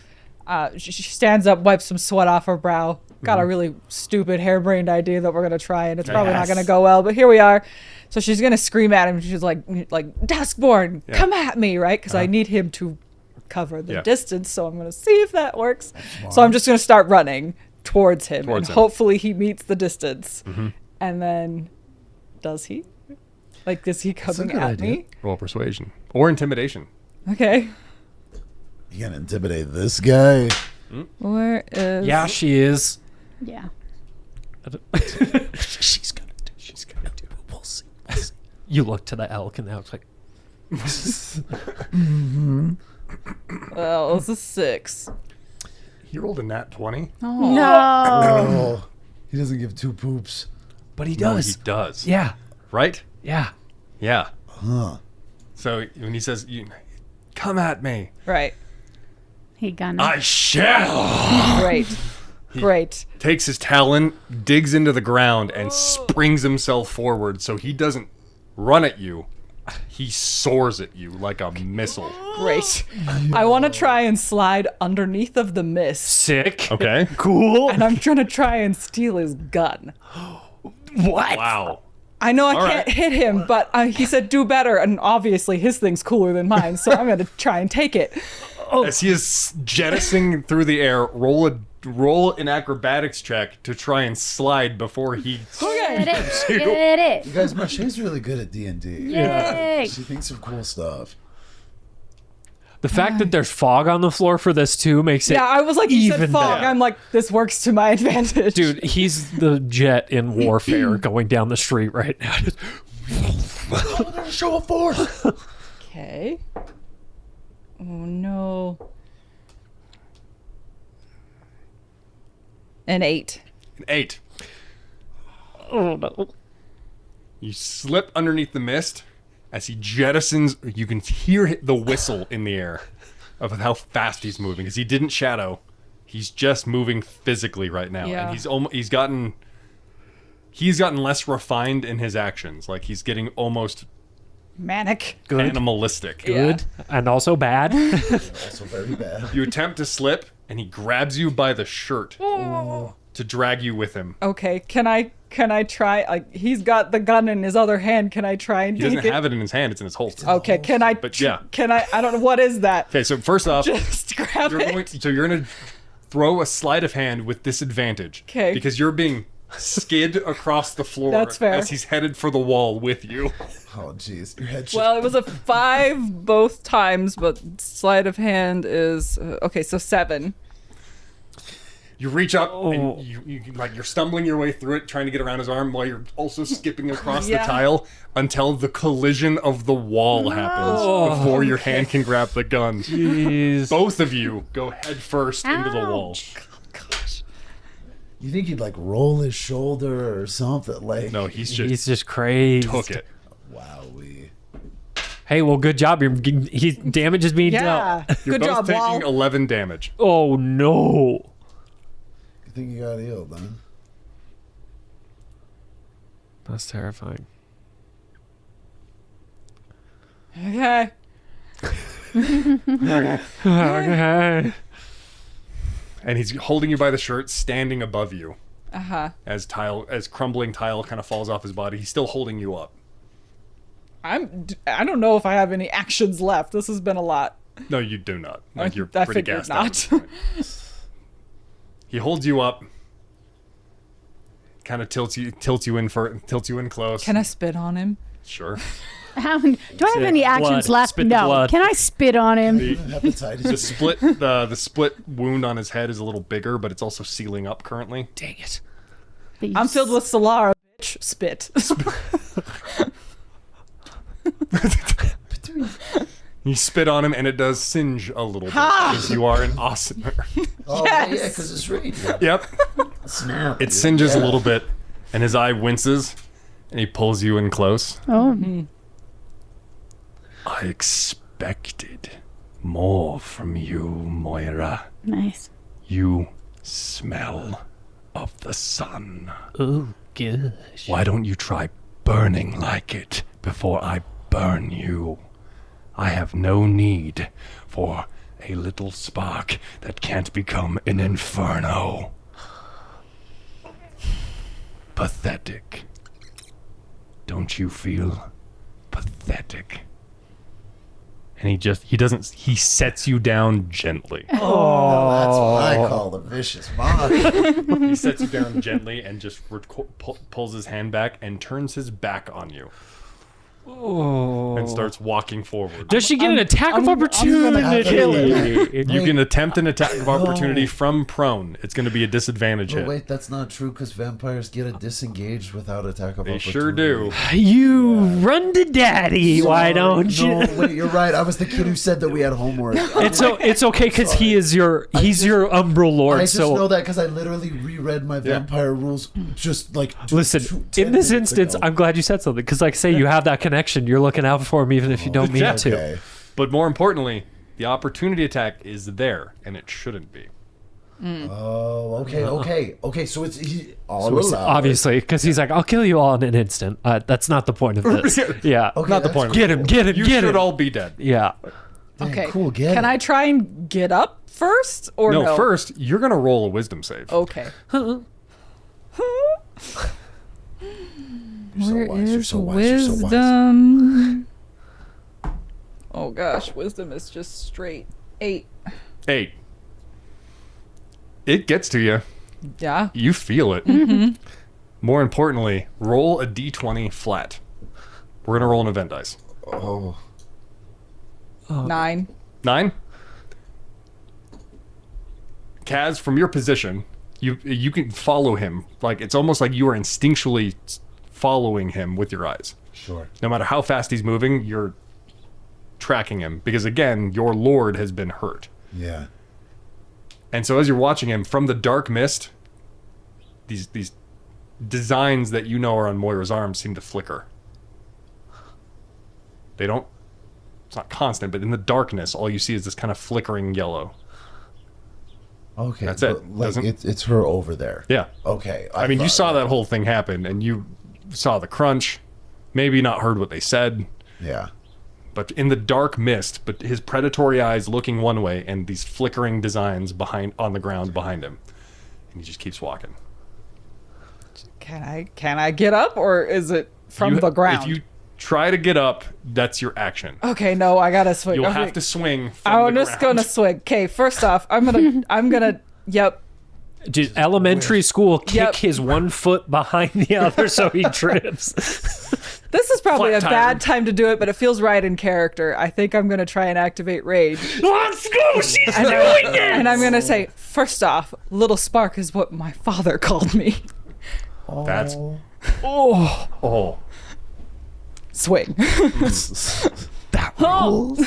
[SPEAKER 3] She stands up, wipes some sweat off her brow. Got a really stupid, harebrained idea that we're gonna try, and it's probably not gonna go well. But here we are. So she's gonna scream at him. She's like Duskthorn, come at me, right? Because I need him to cover the distance. So I'm gonna see if that works. So I'm just gonna start running towards him, and hopefully he meets the distance. And then, does he? Like, is he coming at me?
[SPEAKER 1] Roll persuasion. Or intimidation.
[SPEAKER 3] Okay.
[SPEAKER 5] You gonna intimidate this guy?
[SPEAKER 3] Where is?
[SPEAKER 2] Yeah, she is.
[SPEAKER 4] Yeah.
[SPEAKER 5] She's gonna do. We'll see.
[SPEAKER 2] You look to the elk, and the elk's like,
[SPEAKER 3] Well, it's a 6.
[SPEAKER 1] He rolled a nat 20.
[SPEAKER 3] Oh.
[SPEAKER 4] No.
[SPEAKER 5] Oh, he doesn't give two poops.
[SPEAKER 2] but he
[SPEAKER 1] No,
[SPEAKER 2] does.
[SPEAKER 1] he does.
[SPEAKER 2] Yeah.
[SPEAKER 1] Right?
[SPEAKER 2] Yeah.
[SPEAKER 1] Yeah.
[SPEAKER 5] Huh.
[SPEAKER 1] So when he says, come at me,
[SPEAKER 3] Right.
[SPEAKER 4] He gonna.
[SPEAKER 1] I shall.
[SPEAKER 3] Great.
[SPEAKER 1] Takes his talon, digs into the ground, and springs himself forward so he doesn't run at you. He soars at you like a missile.
[SPEAKER 3] Great. I want to try and slide underneath of the mist,
[SPEAKER 2] Sick.
[SPEAKER 1] Okay.
[SPEAKER 2] Cool.
[SPEAKER 3] and I'm trying to try and steal his gun.
[SPEAKER 2] What?
[SPEAKER 1] Wow.
[SPEAKER 3] I know I
[SPEAKER 1] All
[SPEAKER 3] can't
[SPEAKER 1] right.
[SPEAKER 3] hit him, but he said do better, and obviously his thing's cooler than mine, so I'm going to try and take it.
[SPEAKER 1] As he is jettisoning through the air, roll an acrobatics check to try and slide before he.
[SPEAKER 4] Get it. Get it.
[SPEAKER 5] You guys, Marche's really good at D&D.
[SPEAKER 4] Yay.
[SPEAKER 5] She thinks of cool stuff.
[SPEAKER 2] The fact that there's fog on the floor for this too makes it.
[SPEAKER 3] Yeah, I was like, you said
[SPEAKER 2] even
[SPEAKER 3] fog.
[SPEAKER 2] better.
[SPEAKER 3] I'm like, this works to my advantage.
[SPEAKER 2] Dude, he's the jet in warfare going down the street right now.
[SPEAKER 5] Show of force.
[SPEAKER 3] Okay. Oh, no. An 8.
[SPEAKER 1] An 8.
[SPEAKER 2] Oh no.
[SPEAKER 1] You slip underneath the mist as he jettisons. You can hear the whistle in the air of how fast he's moving, because he didn't shadow. He's just moving physically right now,
[SPEAKER 3] Yeah.
[SPEAKER 1] and he's gotten less refined in his actions. Like, he's getting almost
[SPEAKER 3] Manic.
[SPEAKER 2] Good.
[SPEAKER 1] animalistic.
[SPEAKER 2] Good. And also bad.
[SPEAKER 5] Also very bad.
[SPEAKER 1] You attempt to slip, and he grabs you by the shirt to drag you with him.
[SPEAKER 3] Okay, can I try? Like, he's got the gun in his other hand. Can I try and
[SPEAKER 1] He
[SPEAKER 3] take
[SPEAKER 1] doesn't
[SPEAKER 3] it?
[SPEAKER 1] have it in his hand; it's in his holster.
[SPEAKER 3] Okay, can I?
[SPEAKER 1] But yeah.
[SPEAKER 3] Can I? I don't know. What is that?
[SPEAKER 1] Okay, so first off,
[SPEAKER 3] Just grab it.
[SPEAKER 1] you're gonna throw a sleight of hand with disadvantage.
[SPEAKER 3] 'Kay.
[SPEAKER 1] Because you're being skid across the floor
[SPEAKER 3] That's fair.
[SPEAKER 1] as he's headed for the wall with you.
[SPEAKER 5] Oh, jeez. Your head.
[SPEAKER 3] Well, it was a 5 both times, but sleight of hand is okay. So 7.
[SPEAKER 1] You reach up
[SPEAKER 2] Oh.
[SPEAKER 1] and you're stumbling your way through it, trying to get around his arm while you're also skipping across
[SPEAKER 3] Yeah.
[SPEAKER 1] the tile until the collision of the wall happens before your hand can grab the gun.
[SPEAKER 2] Jeez.
[SPEAKER 1] Both of you go head first into the wall.
[SPEAKER 4] Ouch.
[SPEAKER 3] Gosh.
[SPEAKER 5] You think he'd like roll his shoulder or something? Like,
[SPEAKER 1] No, he's
[SPEAKER 2] He's just crazy.
[SPEAKER 1] took it.
[SPEAKER 5] wowee.
[SPEAKER 2] Hey, well, good job. Damage is being
[SPEAKER 3] Yeah.
[SPEAKER 2] dealt.
[SPEAKER 1] You're
[SPEAKER 3] Good
[SPEAKER 1] both
[SPEAKER 3] job,
[SPEAKER 1] taking
[SPEAKER 3] Wall.
[SPEAKER 1] 11 damage.
[SPEAKER 2] Oh no.
[SPEAKER 5] You think you got healed, huh?
[SPEAKER 2] That's terrifying.
[SPEAKER 3] Okay.
[SPEAKER 2] Okay.
[SPEAKER 1] And he's holding you by the shirt, standing above you.
[SPEAKER 3] Uh-huh.
[SPEAKER 1] As crumbling tile kind of falls off his body. He's still holding you up.
[SPEAKER 3] I don't know if I have any actions left. This has been a lot.
[SPEAKER 1] No, you do not. Like, you're
[SPEAKER 3] I
[SPEAKER 1] pretty
[SPEAKER 3] figured
[SPEAKER 1] gassed
[SPEAKER 3] not.
[SPEAKER 1] out. at this point. He holds you up. Kind of tilts you in close.
[SPEAKER 3] Can I spit on him?
[SPEAKER 1] Sure.
[SPEAKER 4] Do I have any actions
[SPEAKER 2] Blood.
[SPEAKER 4] left?
[SPEAKER 2] Spit the
[SPEAKER 4] No.
[SPEAKER 2] blood.
[SPEAKER 4] Can I spit on him?
[SPEAKER 1] The
[SPEAKER 5] Hepatitis.
[SPEAKER 1] the split wound on his head is a little bigger, but it's also sealing up currently.
[SPEAKER 2] Dang it.
[SPEAKER 3] I'm filled with Solara, bitch. Spit.
[SPEAKER 1] You spit on him, and it does singe a little bit because you are an awesomer.
[SPEAKER 5] Oh,
[SPEAKER 3] Yes.
[SPEAKER 5] yeah, because it's radiant.
[SPEAKER 1] Yep.
[SPEAKER 5] Snap.
[SPEAKER 1] It singes a little bit, and his eye winces, and he pulls you in close.
[SPEAKER 4] Oh,
[SPEAKER 1] I expected more from you, Moira.
[SPEAKER 4] nice.
[SPEAKER 1] You smell of the sun.
[SPEAKER 2] Oh, gosh.
[SPEAKER 1] Why don't you try burning like it before I burn you? I have no need for a little spark that can't become an inferno. Pathetic. Don't you feel pathetic? And he sets you down gently.
[SPEAKER 5] Oh, that's what I call the vicious mob.
[SPEAKER 1] He sets you down gently and just pulls his hand back and turns his back on you
[SPEAKER 2] Oh.
[SPEAKER 1] and starts walking forward.
[SPEAKER 2] Does she get an attack of
[SPEAKER 3] I'm gonna kill
[SPEAKER 2] opportunity?
[SPEAKER 1] You can attempt an attack of opportunity from prone. It's going to be a disadvantage
[SPEAKER 5] But
[SPEAKER 1] hit.
[SPEAKER 5] wait, that's not true because vampires get a disengaged without attack of
[SPEAKER 1] They
[SPEAKER 5] opportunity.
[SPEAKER 1] sure do.
[SPEAKER 2] You run to daddy. Why don't you?
[SPEAKER 5] No, wait, you're right. I was the kid who said that we had homework.
[SPEAKER 2] It's okay because he's your Umbral Lord.
[SPEAKER 5] I just
[SPEAKER 2] so
[SPEAKER 5] know that because I literally reread my vampire rules just like
[SPEAKER 2] listen,
[SPEAKER 5] 10
[SPEAKER 2] in this
[SPEAKER 5] minutes
[SPEAKER 2] instance,
[SPEAKER 5] ago.
[SPEAKER 2] I'm glad you said something because, like, say you have that connection, you're looking out for him even if you don't mean
[SPEAKER 1] Yeah.
[SPEAKER 2] to.
[SPEAKER 5] Okay.
[SPEAKER 1] But more importantly, the opportunity attack is there, and it shouldn't be.
[SPEAKER 5] Oh, okay. So it's all
[SPEAKER 2] So it's
[SPEAKER 5] allowed.
[SPEAKER 2] obviously, because he's like, I'll kill you all in an instant. That's not the point of this. Yeah.
[SPEAKER 5] Okay,
[SPEAKER 1] Not the
[SPEAKER 5] that's
[SPEAKER 1] point.
[SPEAKER 2] Get him, get him,
[SPEAKER 1] You
[SPEAKER 2] get
[SPEAKER 1] should
[SPEAKER 2] him.
[SPEAKER 1] all be dead.
[SPEAKER 2] Yeah.
[SPEAKER 5] Dang,
[SPEAKER 3] Okay.
[SPEAKER 5] cool. Get
[SPEAKER 3] Can
[SPEAKER 5] it.
[SPEAKER 3] I try and get up first or no?
[SPEAKER 1] No, first, you're going to roll a wisdom save.
[SPEAKER 3] Okay.
[SPEAKER 5] You're so
[SPEAKER 3] Where
[SPEAKER 5] wise, you're
[SPEAKER 3] is
[SPEAKER 5] so wise, you're so wise.
[SPEAKER 3] wisdom? Oh gosh, wisdom is just straight 8.
[SPEAKER 1] 8. It gets to you.
[SPEAKER 3] Yeah.
[SPEAKER 1] You feel it. More importantly, roll a d20 flat. We're going to roll an event dice.
[SPEAKER 5] Oh,
[SPEAKER 3] 9.
[SPEAKER 1] 9? Kaz, from your position, you can follow him. Like, it's almost like you are instinctually following him with your eyes.
[SPEAKER 5] sure.
[SPEAKER 1] No matter how fast he's moving, you're tracking him. Because, again, your lord has been hurt.
[SPEAKER 5] Yeah.
[SPEAKER 1] And so as you're watching him, from the dark mist, these designs that you know are on Moira's arms seem to flicker. They don't. It's not constant, but in the darkness, all you see is this kind of flickering yellow.
[SPEAKER 5] Okay,
[SPEAKER 1] That's it.
[SPEAKER 5] Like it's her over there.
[SPEAKER 1] Yeah.
[SPEAKER 5] Okay.
[SPEAKER 1] I mean, you
[SPEAKER 5] thought-
[SPEAKER 1] saw that whole thing happen, and you saw the crunch. Maybe not heard what they said,
[SPEAKER 5] Yeah.
[SPEAKER 1] but in the dark mist, but his predatory eyes looking one way, and these flickering designs on the ground behind him, and he just keeps walking.
[SPEAKER 3] Can I get up, or is it from the ground?
[SPEAKER 1] If you try to get up, that's your action.
[SPEAKER 3] Okay, no, I gotta swing.
[SPEAKER 1] You'll
[SPEAKER 3] Okay.
[SPEAKER 1] have to swing. From
[SPEAKER 3] I'm
[SPEAKER 1] the
[SPEAKER 3] just
[SPEAKER 1] ground.
[SPEAKER 3] gonna swing. Okay, first off, I'm gonna. Yep.
[SPEAKER 2] Did elementary school kick
[SPEAKER 3] Yep.
[SPEAKER 2] his 1 foot behind the other so he trips?
[SPEAKER 3] This is probably a
[SPEAKER 1] Flat
[SPEAKER 3] bad
[SPEAKER 1] tire.
[SPEAKER 3] time to do it, but it feels right in character. I think I'm gonna try and activate rage.
[SPEAKER 2] Let's go! She's
[SPEAKER 3] And,
[SPEAKER 2] doing it!
[SPEAKER 3] and I'm gonna say, first off, little spark is what my father called me.
[SPEAKER 1] That's
[SPEAKER 2] Oh,
[SPEAKER 1] oh.
[SPEAKER 3] Swing.
[SPEAKER 5] That rules.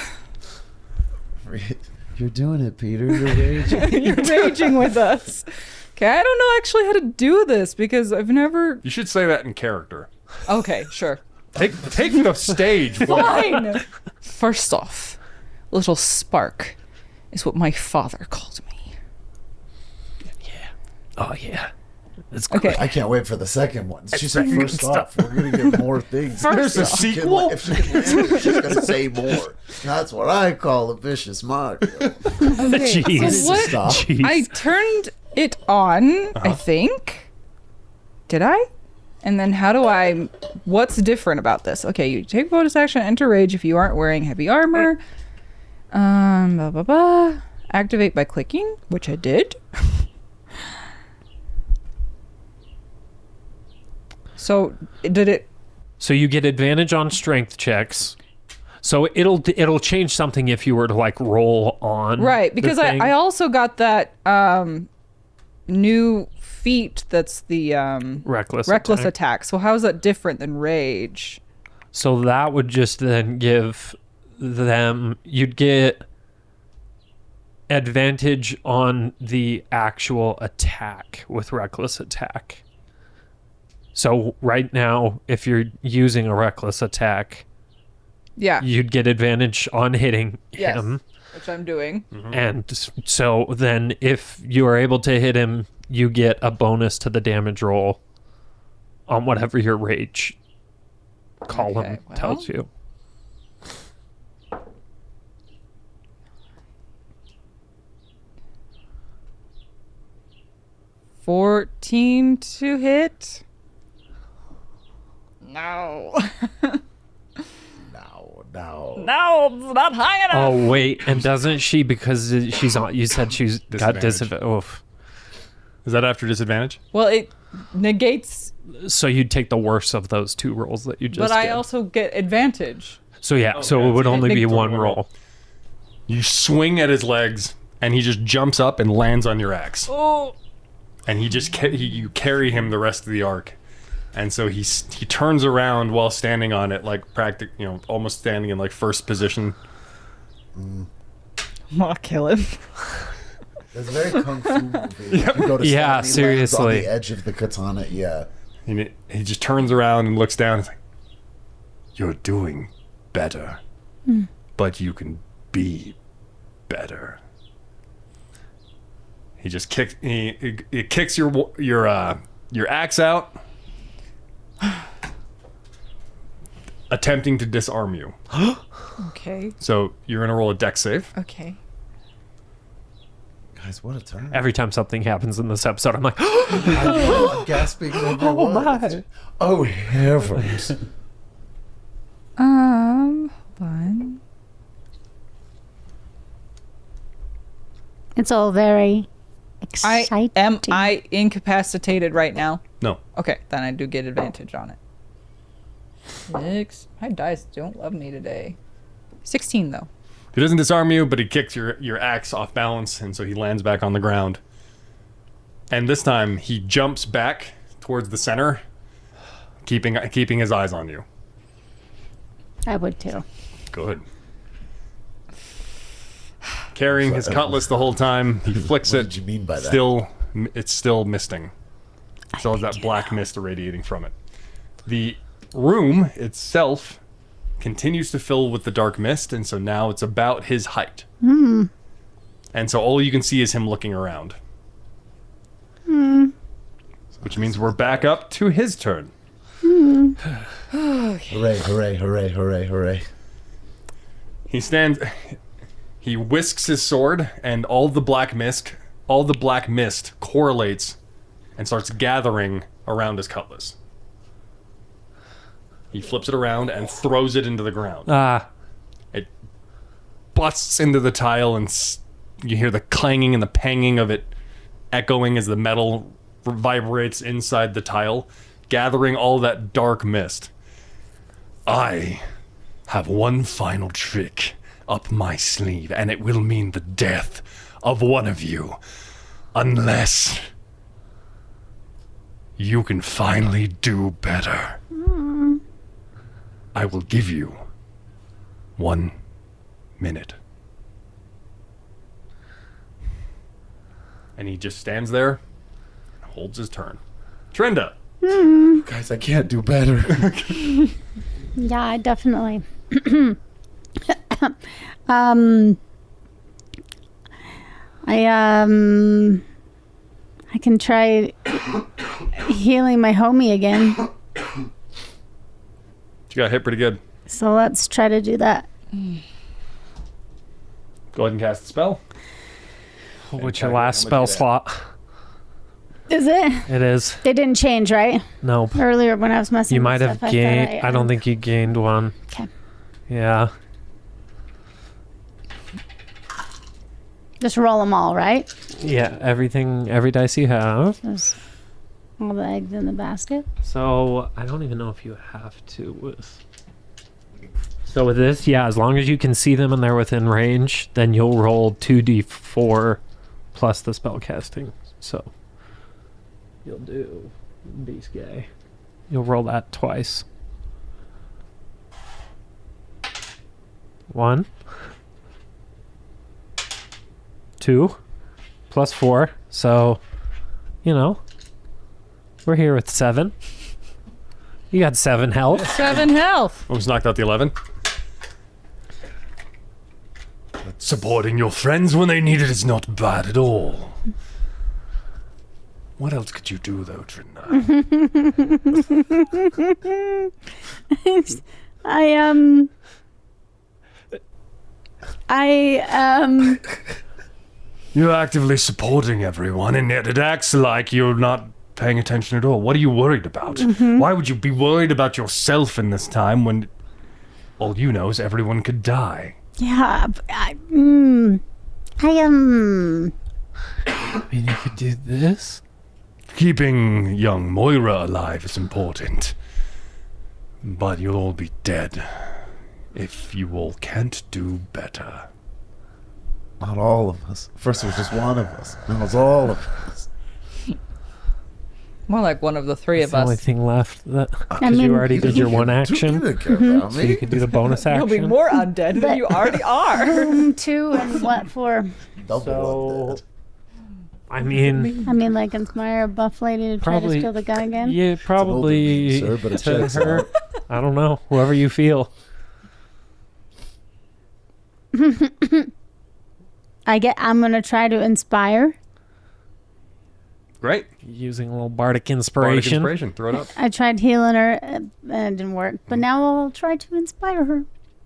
[SPEAKER 5] You're doing it, Peter. You're raging.
[SPEAKER 3] You're raging with us. Okay, I don't know actually how to do this because I've never.
[SPEAKER 1] You should say that in character.
[SPEAKER 3] Okay, sure.
[SPEAKER 1] Take the stage.
[SPEAKER 3] Fine. First off, little spark is what my father called me.
[SPEAKER 2] oh yeah. It's
[SPEAKER 3] Okay.
[SPEAKER 5] I can't wait for the second one. She said first off, we're gonna get more things.
[SPEAKER 1] There's a
[SPEAKER 5] If she can-
[SPEAKER 1] sequel?
[SPEAKER 5] If she can land it, she's gonna say more. That's what I call a vicious mock.
[SPEAKER 3] Okay,
[SPEAKER 2] Jeez.
[SPEAKER 3] so what?
[SPEAKER 5] Stop.
[SPEAKER 2] Jeez.
[SPEAKER 3] I turned it on, I think. Did I? And then how do I... What's different about this? Okay, you take bonus action, enter rage if you aren't wearing heavy armor. Blah, blah, blah. Activate by clicking, which I did. So, did it...
[SPEAKER 2] So you get advantage on strength checks. So it'll change something if you were to like roll on.
[SPEAKER 3] Right,
[SPEAKER 2] the
[SPEAKER 3] because
[SPEAKER 2] thing.
[SPEAKER 3] I also got that new feat that's the
[SPEAKER 2] reckless
[SPEAKER 3] attack. So how is that different than rage?
[SPEAKER 2] So that would just then give them, you'd get advantage on the actual attack with reckless attack. So right now, if you're using a reckless attack,
[SPEAKER 3] Yeah,
[SPEAKER 2] you'd get advantage on hitting
[SPEAKER 3] Yes.
[SPEAKER 2] him.
[SPEAKER 3] which I'm doing.
[SPEAKER 2] And so then if you are able to hit him, you get a bonus to the damage roll on whatever your rage column
[SPEAKER 3] Okay, well.
[SPEAKER 2] tells you.
[SPEAKER 3] $14 to hit. No.
[SPEAKER 5] No.
[SPEAKER 3] No, it's not high enough.
[SPEAKER 2] Oh wait, and doesn't she, because she's on, you said she's got
[SPEAKER 1] Disadvantage.
[SPEAKER 2] disadvantage. Oof.
[SPEAKER 1] Is that after disadvantage?
[SPEAKER 3] Well, it negates,
[SPEAKER 2] So you'd take the worst of those two rolls that you just
[SPEAKER 3] but I
[SPEAKER 2] did.
[SPEAKER 3] also get advantage.
[SPEAKER 2] So yeah, so
[SPEAKER 1] Okay,
[SPEAKER 2] it would
[SPEAKER 1] so
[SPEAKER 2] only be
[SPEAKER 3] it-
[SPEAKER 2] one roll.
[SPEAKER 1] You swing at his legs, and he just jumps up and lands on your axe.
[SPEAKER 3] Oh.
[SPEAKER 1] And he just you carry him the rest of the arc. And so he turns around while standing on it, like almost standing in like first position.
[SPEAKER 3] I'll kill him.
[SPEAKER 5] It's a very kung fu movie. You go to
[SPEAKER 2] Yeah,
[SPEAKER 5] stand, he lands
[SPEAKER 2] seriously.
[SPEAKER 5] on the edge of the katana. Yeah.
[SPEAKER 1] And he just turns around and looks down. It's like, you're doing better, but you can be better. He just kicks. He kicks your axe out, attempting to disarm you.
[SPEAKER 3] Okay.
[SPEAKER 1] So you're gonna roll a dex save.
[SPEAKER 3] Okay.
[SPEAKER 5] Guys, what a turn.
[SPEAKER 2] Every time something happens in this episode, I'm like,
[SPEAKER 5] I'm gasping over words. Oh, heavens.
[SPEAKER 3] Hold on.
[SPEAKER 4] It's all very
[SPEAKER 3] Am
[SPEAKER 4] exciting.
[SPEAKER 3] I incapacitated right now?
[SPEAKER 1] No.
[SPEAKER 3] Okay, then I do get advantage on it. 6. My dice don't love me today. 16 though.
[SPEAKER 1] He doesn't disarm you, but he kicks your axe off balance, and so he lands back on the ground. And this time he jumps back towards the center, keeping his eyes on you.
[SPEAKER 4] I would too.
[SPEAKER 1] Good. Carrying his cutlass the whole time, he flicks
[SPEAKER 5] What
[SPEAKER 1] it.
[SPEAKER 5] did you mean by that?
[SPEAKER 1] It's still misting. Still has that black mist irradiating from it. The room itself continues to fill with the dark mist, and so now it's about his height. And so all you can see is him looking around. Which means we're back up to his turn.
[SPEAKER 5] Hooray, hooray, hooray, hooray, hooray.
[SPEAKER 1] He whisks his sword, and all the black mist correlates and starts gathering around his cutlass. He flips it around and throws it into the ground. It busts into the tile, and you hear the clanging and the panging of it echoing as the metal vibrates inside the tile, gathering all that dark mist. I have one final trick up my sleeve, and it will mean the death of one of you, unless you can finally do better. I will give you 1 minute. And he just stands there and holds his turn. Trenda.
[SPEAKER 5] Guys, I can't do better.
[SPEAKER 4] Yeah, definitely. I can try healing my homie again.
[SPEAKER 1] You got hit pretty good.
[SPEAKER 4] So let's try to do that.
[SPEAKER 1] Go ahead and cast the spell.
[SPEAKER 2] What's your last spell slot?
[SPEAKER 4] Is it?
[SPEAKER 2] It is.
[SPEAKER 4] They didn't change, right?
[SPEAKER 2] Nope.
[SPEAKER 4] Earlier when I was messing
[SPEAKER 2] You
[SPEAKER 4] with
[SPEAKER 2] might have
[SPEAKER 4] stuff,
[SPEAKER 2] gained. I don't
[SPEAKER 4] think.
[SPEAKER 2] think you gained one.
[SPEAKER 4] Okay.
[SPEAKER 2] Yeah.
[SPEAKER 4] Just roll them all, right?
[SPEAKER 2] Yeah. Every dice you have.
[SPEAKER 4] There's all the eggs in the basket.
[SPEAKER 2] So I don't even know if you have to with. So with this, yeah, as long as you can see them and they're within range, then you'll roll 2d4 plus the spell casting. So you'll do Beast Guy. You'll roll that twice. 1, 2, plus 4. So, we're here with 7. You got 7 health.
[SPEAKER 3] 7 health.
[SPEAKER 1] Almost knocked out the 11. Supporting your friends when they need it is not bad at all. What else could you do, though, Trinda? You're actively supporting everyone, and yet it acts like you're not paying attention at all. What are you worried about? Why would you be worried about yourself in this time when all you know is everyone could die?
[SPEAKER 4] Yeah, I mean,
[SPEAKER 2] I mean, you could do this.
[SPEAKER 1] Keeping young Moira alive is important. But you'll all be dead if you all can't do better.
[SPEAKER 5] Not all of us. First it was just one of us. Now it's all of us.
[SPEAKER 3] More like one of the three
[SPEAKER 2] That's
[SPEAKER 3] of
[SPEAKER 2] the only
[SPEAKER 3] us.
[SPEAKER 2] thing left. Because
[SPEAKER 4] mean,
[SPEAKER 2] you already did your one action.
[SPEAKER 5] You didn't care about
[SPEAKER 2] So
[SPEAKER 5] me.
[SPEAKER 2] you could do the bonus
[SPEAKER 3] You'll
[SPEAKER 2] action.
[SPEAKER 3] be more undead than you already are.
[SPEAKER 4] 2 and what for?
[SPEAKER 5] Double
[SPEAKER 2] So,
[SPEAKER 5] undead.
[SPEAKER 2] I mean,
[SPEAKER 4] I mean, like inspire a buff lady to try to
[SPEAKER 2] Probably-
[SPEAKER 4] steal the gun again.
[SPEAKER 2] yeah, probably
[SPEAKER 5] Sir, but it
[SPEAKER 2] to
[SPEAKER 5] checks
[SPEAKER 2] her.
[SPEAKER 5] out.
[SPEAKER 2] I don't know. Whoever you feel.
[SPEAKER 4] I'm gonna try to inspire.
[SPEAKER 1] Great.
[SPEAKER 2] Using a little bardic
[SPEAKER 1] Bardic
[SPEAKER 2] inspiration.
[SPEAKER 1] inspiration. Throw it up.
[SPEAKER 4] I tried healing her, and it didn't work. But now I'll try to inspire her.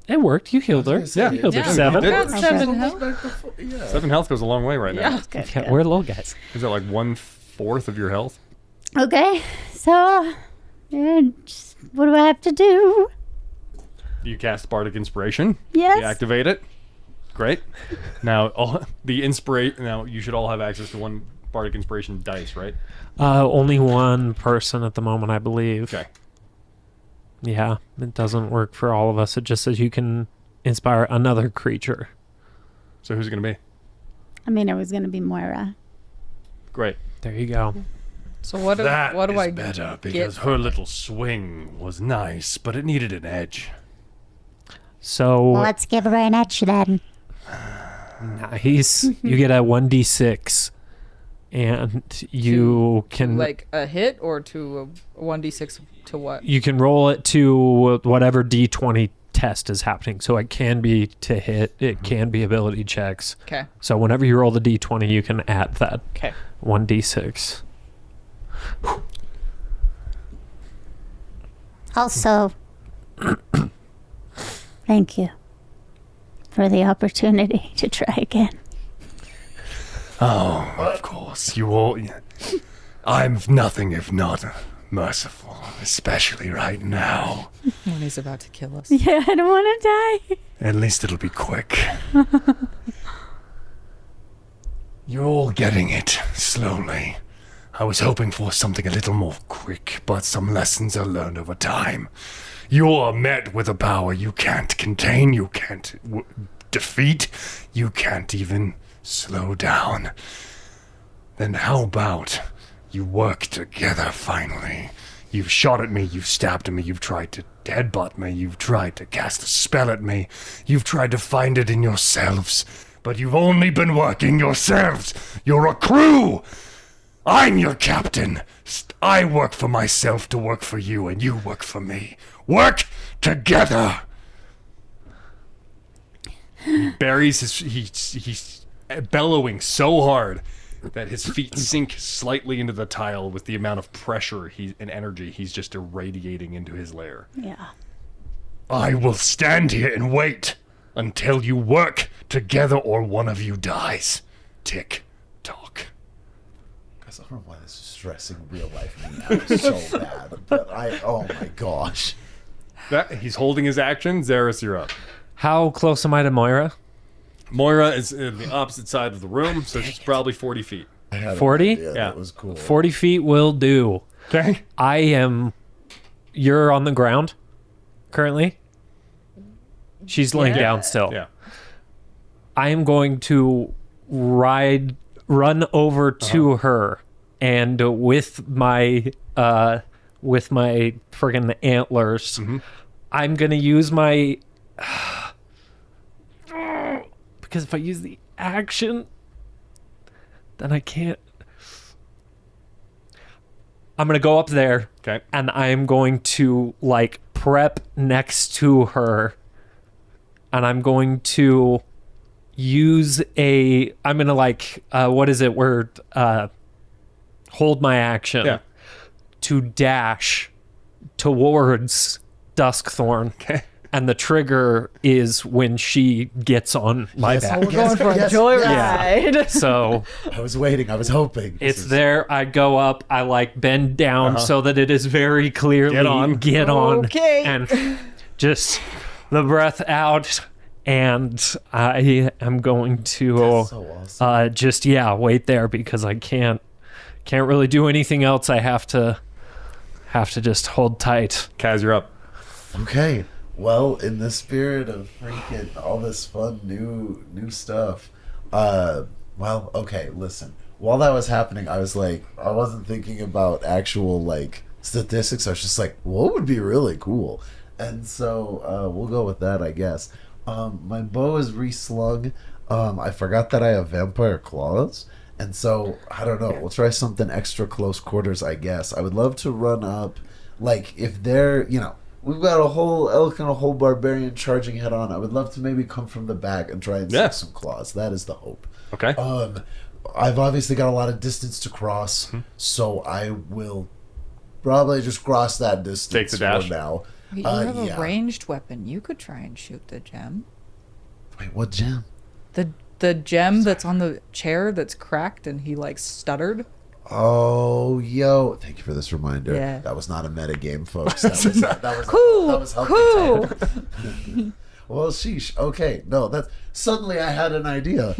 [SPEAKER 2] It worked. You healed her.
[SPEAKER 5] I was gonna say,
[SPEAKER 2] You healed her
[SPEAKER 3] Yeah.
[SPEAKER 2] 7.
[SPEAKER 1] You
[SPEAKER 3] Got
[SPEAKER 1] did.
[SPEAKER 3] 7 health.
[SPEAKER 5] Yeah.
[SPEAKER 1] 7 health goes a long way right now.
[SPEAKER 3] Yeah.
[SPEAKER 4] Good,
[SPEAKER 2] Yeah,
[SPEAKER 4] good.
[SPEAKER 2] we're little guys.
[SPEAKER 1] Is that like 1/4 of your health?
[SPEAKER 4] Okay, so what do I have to do?
[SPEAKER 1] You cast Bardic Inspiration.
[SPEAKER 4] Yes.
[SPEAKER 1] You activate it. Great. Now, Now you should all have access to one Bardic Inspiration dice, right?
[SPEAKER 2] Only one person at the moment, I believe.
[SPEAKER 1] Okay.
[SPEAKER 2] Yeah, it doesn't work for all of us. It just says you can inspire another creature.
[SPEAKER 1] So who's it gonna be?
[SPEAKER 4] I mean, it was gonna be Moira.
[SPEAKER 1] Great.
[SPEAKER 2] There you go.
[SPEAKER 3] So what do
[SPEAKER 1] That
[SPEAKER 3] what do
[SPEAKER 1] is
[SPEAKER 3] I
[SPEAKER 1] better
[SPEAKER 3] get?
[SPEAKER 1] because her little swing was nice, but it needed an edge.
[SPEAKER 2] So
[SPEAKER 4] Let's give her an edge then.
[SPEAKER 2] nice. You get a 1d6 and you can
[SPEAKER 3] like a hit or to a 1d6 to what?
[SPEAKER 2] you can roll it to whatever d20 test is happening. So it can be to hit, it can be ability checks.
[SPEAKER 3] Okay.
[SPEAKER 2] So whenever you roll the d20, you can add that
[SPEAKER 3] Okay.
[SPEAKER 2] 1d6.
[SPEAKER 4] Also, thank you for the opportunity to try again.
[SPEAKER 1] Oh, of course. You all. I'm nothing if not merciful, especially right now.
[SPEAKER 3] When he's about to kill us.
[SPEAKER 4] Yeah, I don't want to die.
[SPEAKER 1] At least it'll be quick. You're all getting it, slowly. I was hoping for something a little more quick, but some lessons are learned over time. You're met with a power you can't contain, you can't defeat, you can't even slow down. Then how about you work together finally? You've shot at me, you've stabbed at me, you've tried to headbutt me, you've tried to cast a spell at me, you've tried to find it in yourselves, but you've only been working yourselves. You're a crew! I'm your captain. I work for myself to work for you, and you work for me. Work together! He buries he's bellowing so hard that his feet sink slightly into the tile with the amount of pressure and energy he's just irradiating into his lair.
[SPEAKER 4] Yeah.
[SPEAKER 1] I will stand here and wait until you work together or one of you dies. Tick tock.
[SPEAKER 5] Guys, I don't know why this is stressing real life me out so bad, but oh my gosh.
[SPEAKER 1] He's holding his action. Xeris, you're up.
[SPEAKER 2] How close am I to Moira?
[SPEAKER 1] Moira is in the opposite side of the room, so she's probably 40 feet.
[SPEAKER 5] I had an
[SPEAKER 2] 40?
[SPEAKER 5] idea
[SPEAKER 1] Yeah.
[SPEAKER 5] That was cool.
[SPEAKER 2] 40 feet will do.
[SPEAKER 1] Okay.
[SPEAKER 2] You're on the ground currently? She's laying down still.
[SPEAKER 1] Yeah.
[SPEAKER 2] I am going to run over to her, and with my friggin' antlers, I'm gonna use my because if I use the action, then I can't. I'm gonna go up there,
[SPEAKER 1] Okay.
[SPEAKER 2] and I am going to like prep next to her, and I'm going to use I'm gonna like what is it where hold my action
[SPEAKER 1] Yeah.
[SPEAKER 2] to dash towards Duskthorn.
[SPEAKER 1] Okay.
[SPEAKER 2] And the trigger is when she gets on my
[SPEAKER 5] Yes,
[SPEAKER 2] back.
[SPEAKER 3] We're going for a
[SPEAKER 5] yes,
[SPEAKER 3] joyride.
[SPEAKER 2] So
[SPEAKER 5] I was waiting. I was hoping.
[SPEAKER 2] it's there. I go up. I like bend down so that it is very clearly
[SPEAKER 1] Get on.
[SPEAKER 3] Okay.
[SPEAKER 2] and just the breath out. And I am going to
[SPEAKER 5] That's so awesome.
[SPEAKER 2] just wait there because I can't really do anything else. I have to just hold tight.
[SPEAKER 1] Kaz, you're up.
[SPEAKER 5] Okay. Well, in the spirit of freaking all this fun new stuff, well, okay, listen. While that was happening, I was like, I wasn't thinking about actual like statistics. I was just like, what would be really cool? And so we'll go with that, I guess. My bow is reslung. I forgot that I have vampire claws. And so, I don't know. We'll try something extra close quarters, I guess. I would love to run up, like, if they're, we've got a whole elk and a whole barbarian charging head on. I would love to maybe come from the back and try and stick some claws. That is the hope.
[SPEAKER 1] Okay.
[SPEAKER 5] I've obviously got a lot of distance to cross, so I will probably just cross that distance
[SPEAKER 1] Take the dash.
[SPEAKER 5] for now.
[SPEAKER 3] You have
[SPEAKER 5] yeah.
[SPEAKER 3] a ranged weapon. You could try and shoot the gem.
[SPEAKER 5] Wait, what gem?
[SPEAKER 3] The gem that's on the chair that's cracked and he like stuttered.
[SPEAKER 5] Oh, yo! Thank you for this reminder.
[SPEAKER 3] Yeah.
[SPEAKER 5] That was not a meta game, folks. That was
[SPEAKER 3] Cool.
[SPEAKER 5] That was helping
[SPEAKER 3] Cool.
[SPEAKER 5] type. Well, sheesh. Okay, no, that's suddenly I had an idea.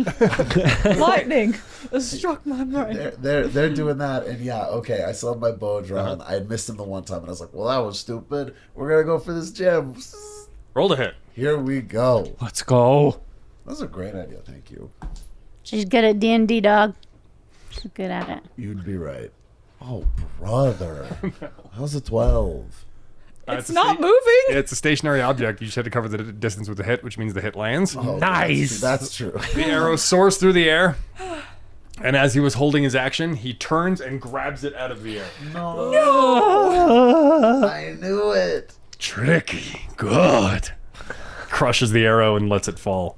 [SPEAKER 3] Lightning struck my brain.
[SPEAKER 5] They're doing that, and yeah, okay. I still have my bow drawn. I had missed him the one time, and I was like, "Well, that was stupid. We're gonna go for this gem."
[SPEAKER 1] Roll to hit.
[SPEAKER 5] Here we go.
[SPEAKER 2] Let's go.
[SPEAKER 5] That's a great idea. Thank you.
[SPEAKER 4] She's good at D&D, dog. She's good at it.
[SPEAKER 5] You'd be right. Oh, brother. How's a 12?
[SPEAKER 3] It's not moving.
[SPEAKER 1] It's a stationary object. You just have to cover the distance with the hit, which means the hit lands.
[SPEAKER 5] Oh,
[SPEAKER 2] Nice.
[SPEAKER 5] That's true.
[SPEAKER 1] The arrow soars through the air. And as he was holding his action, he turns and grabs it out of the air.
[SPEAKER 5] No. I knew it.
[SPEAKER 1] Tricky. Good. Crushes the arrow and lets it fall.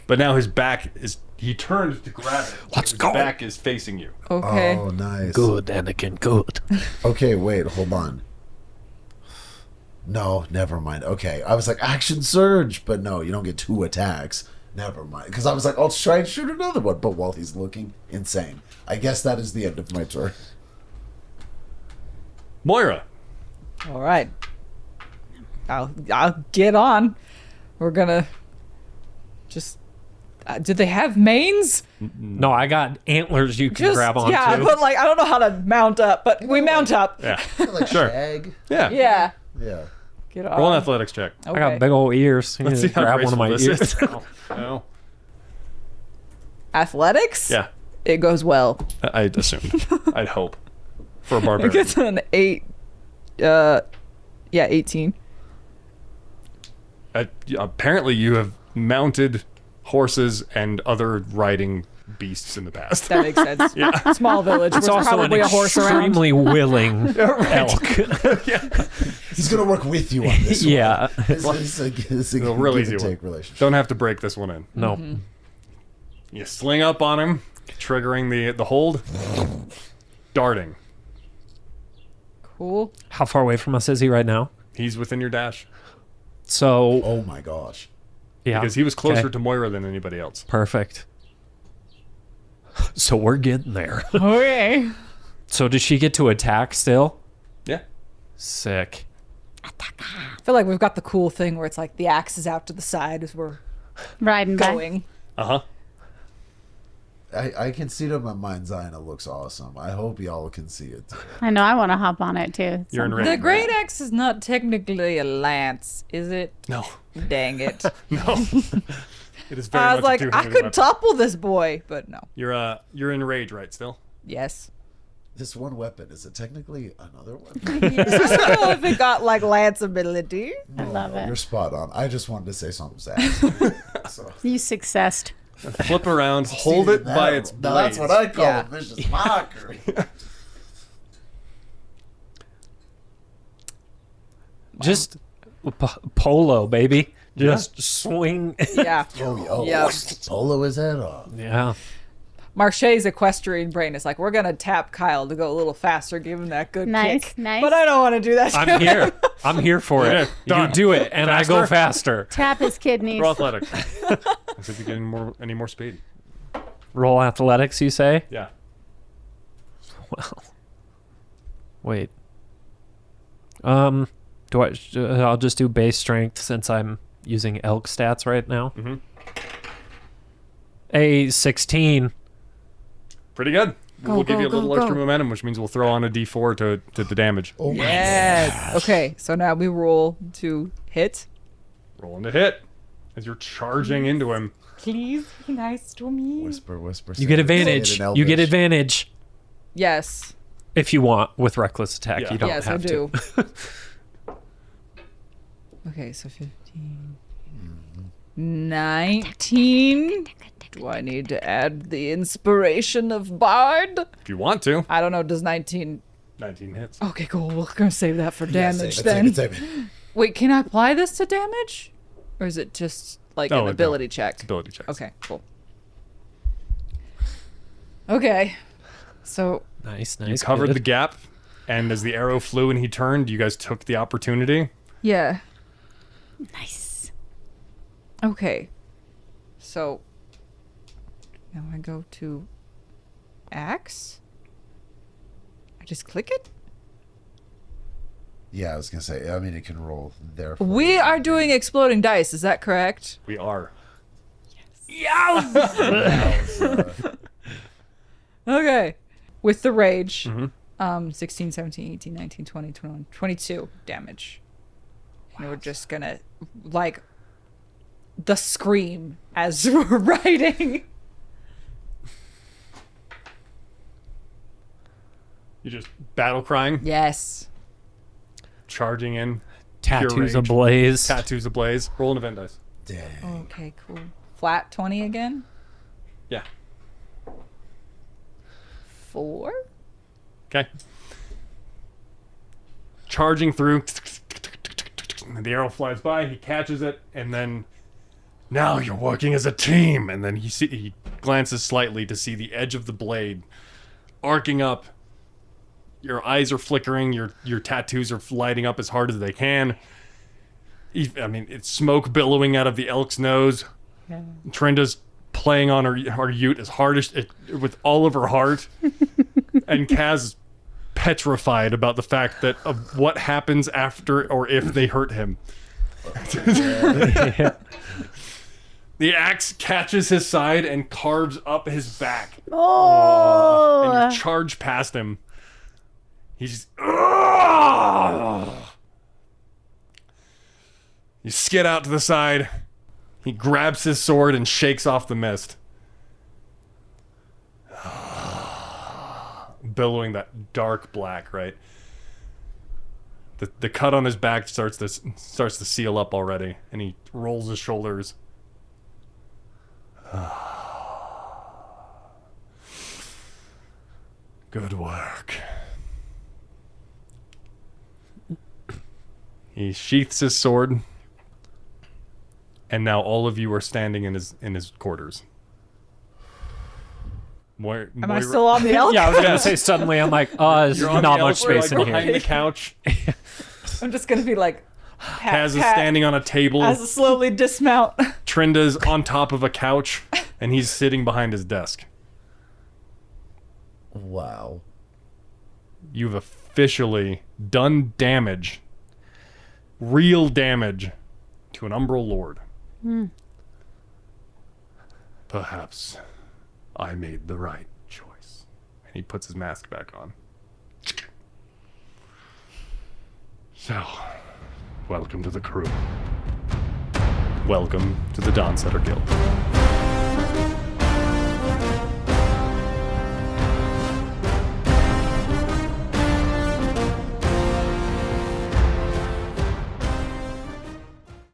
[SPEAKER 1] But now his back is... He turned to grab it.
[SPEAKER 2] Let's
[SPEAKER 1] his
[SPEAKER 2] go.
[SPEAKER 1] back is facing you.
[SPEAKER 3] Okay.
[SPEAKER 5] Oh, nice.
[SPEAKER 2] Good, Anakin, good.
[SPEAKER 5] Okay, wait, hold on. No, never mind. Okay, I was like, action surge. But no, you don't get 2 attacks. Never mind. Because I was like, I'll try and shoot another one. But while he's looking, insane. I guess that is the end of my turn.
[SPEAKER 1] Moira.
[SPEAKER 3] All right. I'll get on. We're gonna just. Did they have manes?
[SPEAKER 2] No, I got antlers you can
[SPEAKER 3] Just
[SPEAKER 2] grab onto.
[SPEAKER 3] yeah, but like I don't know how to mount up, but we mount up.
[SPEAKER 1] Yeah.
[SPEAKER 5] Like
[SPEAKER 1] Sure.
[SPEAKER 5] shag.
[SPEAKER 1] Yeah.
[SPEAKER 3] Yeah.
[SPEAKER 5] Yeah.
[SPEAKER 3] Get on.
[SPEAKER 1] Roll an athletics check.
[SPEAKER 3] Okay.
[SPEAKER 2] I got big old ears. You
[SPEAKER 1] Let's
[SPEAKER 2] need
[SPEAKER 1] see
[SPEAKER 2] to
[SPEAKER 1] how
[SPEAKER 2] grab one of my
[SPEAKER 1] graceful this
[SPEAKER 2] ears.
[SPEAKER 1] is. No.
[SPEAKER 3] Athletics.
[SPEAKER 1] Yeah.
[SPEAKER 3] It goes well.
[SPEAKER 1] I assumed. I'd hope. For a
[SPEAKER 3] It
[SPEAKER 1] barbarian.
[SPEAKER 3] gets an 8. Yeah, 18.
[SPEAKER 1] Apparently you have mounted horses and other riding beasts in the past.
[SPEAKER 3] That makes sense.
[SPEAKER 1] Yeah.
[SPEAKER 3] Small village.
[SPEAKER 2] It's
[SPEAKER 3] There's
[SPEAKER 2] also an
[SPEAKER 3] probably a horse around.
[SPEAKER 2] extremely willing elk.
[SPEAKER 5] He's gonna work with you on this.
[SPEAKER 2] Yeah.
[SPEAKER 5] One. This is a
[SPEAKER 1] a real
[SPEAKER 5] give
[SPEAKER 1] easy
[SPEAKER 5] and
[SPEAKER 1] one.
[SPEAKER 5] take relationship.
[SPEAKER 1] Don't have to break this one in.
[SPEAKER 2] No.
[SPEAKER 1] You sling up on him, triggering the hold, darting.
[SPEAKER 3] Cool.
[SPEAKER 2] How far away from us is he right now?
[SPEAKER 1] He's within your dash.
[SPEAKER 2] So,
[SPEAKER 5] Oh my gosh.
[SPEAKER 2] yeah.
[SPEAKER 1] Because he was closer
[SPEAKER 2] Okay.
[SPEAKER 1] to Moira than anybody else.
[SPEAKER 2] Perfect. So we're getting there.
[SPEAKER 3] Okay.
[SPEAKER 2] So does she get to attack still?
[SPEAKER 1] Yeah.
[SPEAKER 2] Sick.
[SPEAKER 3] I feel like we've got the cool thing where it's like the axe is out to the side as we're
[SPEAKER 4] Riding back.
[SPEAKER 3] going.
[SPEAKER 1] Uh-huh.
[SPEAKER 5] I can see it in my mind's eye and it looks awesome. I hope y'all can see it too.
[SPEAKER 4] I know. I want to hop on it too.
[SPEAKER 1] You're in
[SPEAKER 3] The
[SPEAKER 1] range.
[SPEAKER 3] great axe is not technically a lance, is it?
[SPEAKER 1] No.
[SPEAKER 3] Dang it.
[SPEAKER 1] No. It is very
[SPEAKER 3] I
[SPEAKER 1] much
[SPEAKER 3] was like,
[SPEAKER 1] a
[SPEAKER 3] I
[SPEAKER 1] two-handed
[SPEAKER 3] could
[SPEAKER 1] weapon.
[SPEAKER 3] topple this boy, but no.
[SPEAKER 1] You're in rage, right, still?
[SPEAKER 3] Yes.
[SPEAKER 5] This one weapon, is it technically another weapon?
[SPEAKER 3] It's cool if it got like lance ability.
[SPEAKER 4] I love
[SPEAKER 5] You're
[SPEAKER 4] it.
[SPEAKER 5] spot on. I just wanted to say something sad. So,
[SPEAKER 4] You successed.
[SPEAKER 1] Flip around, hold it
[SPEAKER 5] See,
[SPEAKER 1] by
[SPEAKER 5] that-
[SPEAKER 1] its
[SPEAKER 5] now that's
[SPEAKER 1] blades.
[SPEAKER 5] what I call
[SPEAKER 3] Yeah.
[SPEAKER 5] a vicious mockery.
[SPEAKER 2] Just polo, baby. Just swing.
[SPEAKER 3] Yeah.
[SPEAKER 5] Oh,
[SPEAKER 3] Yeah.
[SPEAKER 5] Polo his head off.
[SPEAKER 2] Yeah.
[SPEAKER 3] Marche's equestrian brain is like, we're gonna tap Kyle to go a little faster, give him that good
[SPEAKER 4] Nice,
[SPEAKER 3] kick.
[SPEAKER 4] nice.
[SPEAKER 3] But I don't want to do that.
[SPEAKER 2] I'm here. I'm here for
[SPEAKER 1] Yeah,
[SPEAKER 2] it.
[SPEAKER 1] done.
[SPEAKER 2] You do it, and I go faster.
[SPEAKER 4] Tap his kidneys.
[SPEAKER 1] Roll athletics. Let's see if you get any more speed.
[SPEAKER 2] Roll athletics, you say?
[SPEAKER 1] Yeah.
[SPEAKER 2] Well, wait. Do I? I'll just do base strength since I'm using elk stats right now.
[SPEAKER 1] Mhm.
[SPEAKER 2] A 16.
[SPEAKER 1] Pretty good. We'll give
[SPEAKER 3] go,
[SPEAKER 1] you a little
[SPEAKER 3] go,
[SPEAKER 1] extra
[SPEAKER 3] go.
[SPEAKER 1] momentum, which means we'll throw on a d4 to the damage.
[SPEAKER 5] Oh my
[SPEAKER 3] Yes. Okay, so now we roll to hit.
[SPEAKER 1] Rolling to hit as you're charging into him.
[SPEAKER 3] Please be nice to me.
[SPEAKER 5] Whisper, whisper.
[SPEAKER 2] You get advantage. You get advantage
[SPEAKER 3] Yes.
[SPEAKER 2] if you want with reckless attack.
[SPEAKER 1] Yeah.
[SPEAKER 2] You don't
[SPEAKER 3] Yes, I
[SPEAKER 2] have
[SPEAKER 3] do.
[SPEAKER 2] to.
[SPEAKER 3] Okay, so 15. 19. Do I need to add the inspiration of Bard?
[SPEAKER 1] If you want to.
[SPEAKER 3] I don't know. Does 19.
[SPEAKER 1] 19 hits.
[SPEAKER 3] Okay, cool. We're going to save that for damage
[SPEAKER 5] Save
[SPEAKER 3] then.
[SPEAKER 5] it, save it.
[SPEAKER 3] Wait, can I apply this to damage? Or is it just like
[SPEAKER 1] Oh,
[SPEAKER 3] an
[SPEAKER 1] no.
[SPEAKER 3] ability check?
[SPEAKER 1] Ability checks.
[SPEAKER 3] Okay, cool. Okay. So,
[SPEAKER 2] Nice,
[SPEAKER 1] You
[SPEAKER 2] nice.
[SPEAKER 1] covered
[SPEAKER 2] good.
[SPEAKER 1] the gap, and as the arrow flew and he turned, you guys took the opportunity.
[SPEAKER 3] yeah.
[SPEAKER 4] Nice.
[SPEAKER 3] Okay. So, now I go to axe. I just click it.
[SPEAKER 5] Yeah, I was gonna say. I mean, it can roll there. for
[SPEAKER 3] We
[SPEAKER 5] you.
[SPEAKER 3] are doing exploding dice. Is that correct?
[SPEAKER 1] We are.
[SPEAKER 3] Okay. With the rage.
[SPEAKER 1] Mhm.
[SPEAKER 3] 16, 17, 18, 19, 20, 21, 22 damage. And we're just gonna, like, the scream as we're riding.
[SPEAKER 1] You just battle crying,
[SPEAKER 3] Yes.
[SPEAKER 1] charging in,
[SPEAKER 2] Tattoos
[SPEAKER 1] rage.
[SPEAKER 2] ablaze.
[SPEAKER 1] tattoos ablaze. Roll an event dice.
[SPEAKER 5] Dang.
[SPEAKER 3] Okay, cool. Flat 20 again?
[SPEAKER 1] Yeah.
[SPEAKER 3] 4.
[SPEAKER 1] Okay. Charging through. The arrow flies by. He catches it, and then now you're working as a team. And then he glances slightly to see the edge of the blade arcing up. Your eyes are flickering. Your tattoos are lighting up as hard as they can. It's smoke billowing out of the elk's nose.
[SPEAKER 3] Yeah.
[SPEAKER 1] Trinda's playing on her ute as hard as with all of her heart, and Kaz is petrified about the fact that of what happens after or if they hurt him. The axe catches his side and carves up his back.
[SPEAKER 4] Oh.
[SPEAKER 1] And you charge past him. He's You skid out to the side. He grabs his sword and shakes off the mist. Billowing that dark black, right? The cut on his back starts to seal up already, and he rolls his shoulders. Good work. He sheaths his sword, and now all of you are standing in his quarters.
[SPEAKER 3] Am I still on the elk?
[SPEAKER 2] Yeah, I was gonna say suddenly I'm like, there's
[SPEAKER 1] You're on
[SPEAKER 2] not
[SPEAKER 1] the
[SPEAKER 2] much
[SPEAKER 1] elk,
[SPEAKER 2] space
[SPEAKER 1] like,
[SPEAKER 2] in
[SPEAKER 1] behind
[SPEAKER 2] here.
[SPEAKER 1] the couch.
[SPEAKER 3] I'm just gonna be like,
[SPEAKER 1] Kaz is standing on a table.
[SPEAKER 3] as I slowly dismount.
[SPEAKER 1] Trinda's on top of a couch, and he's sitting behind his desk.
[SPEAKER 5] Wow.
[SPEAKER 1] You've officially done damage, real damage, to an Umbral Lord. Perhaps I made the right choice. And he puts his mask back on. So, welcome to the crew. Welcome to the DawnSetter Guild.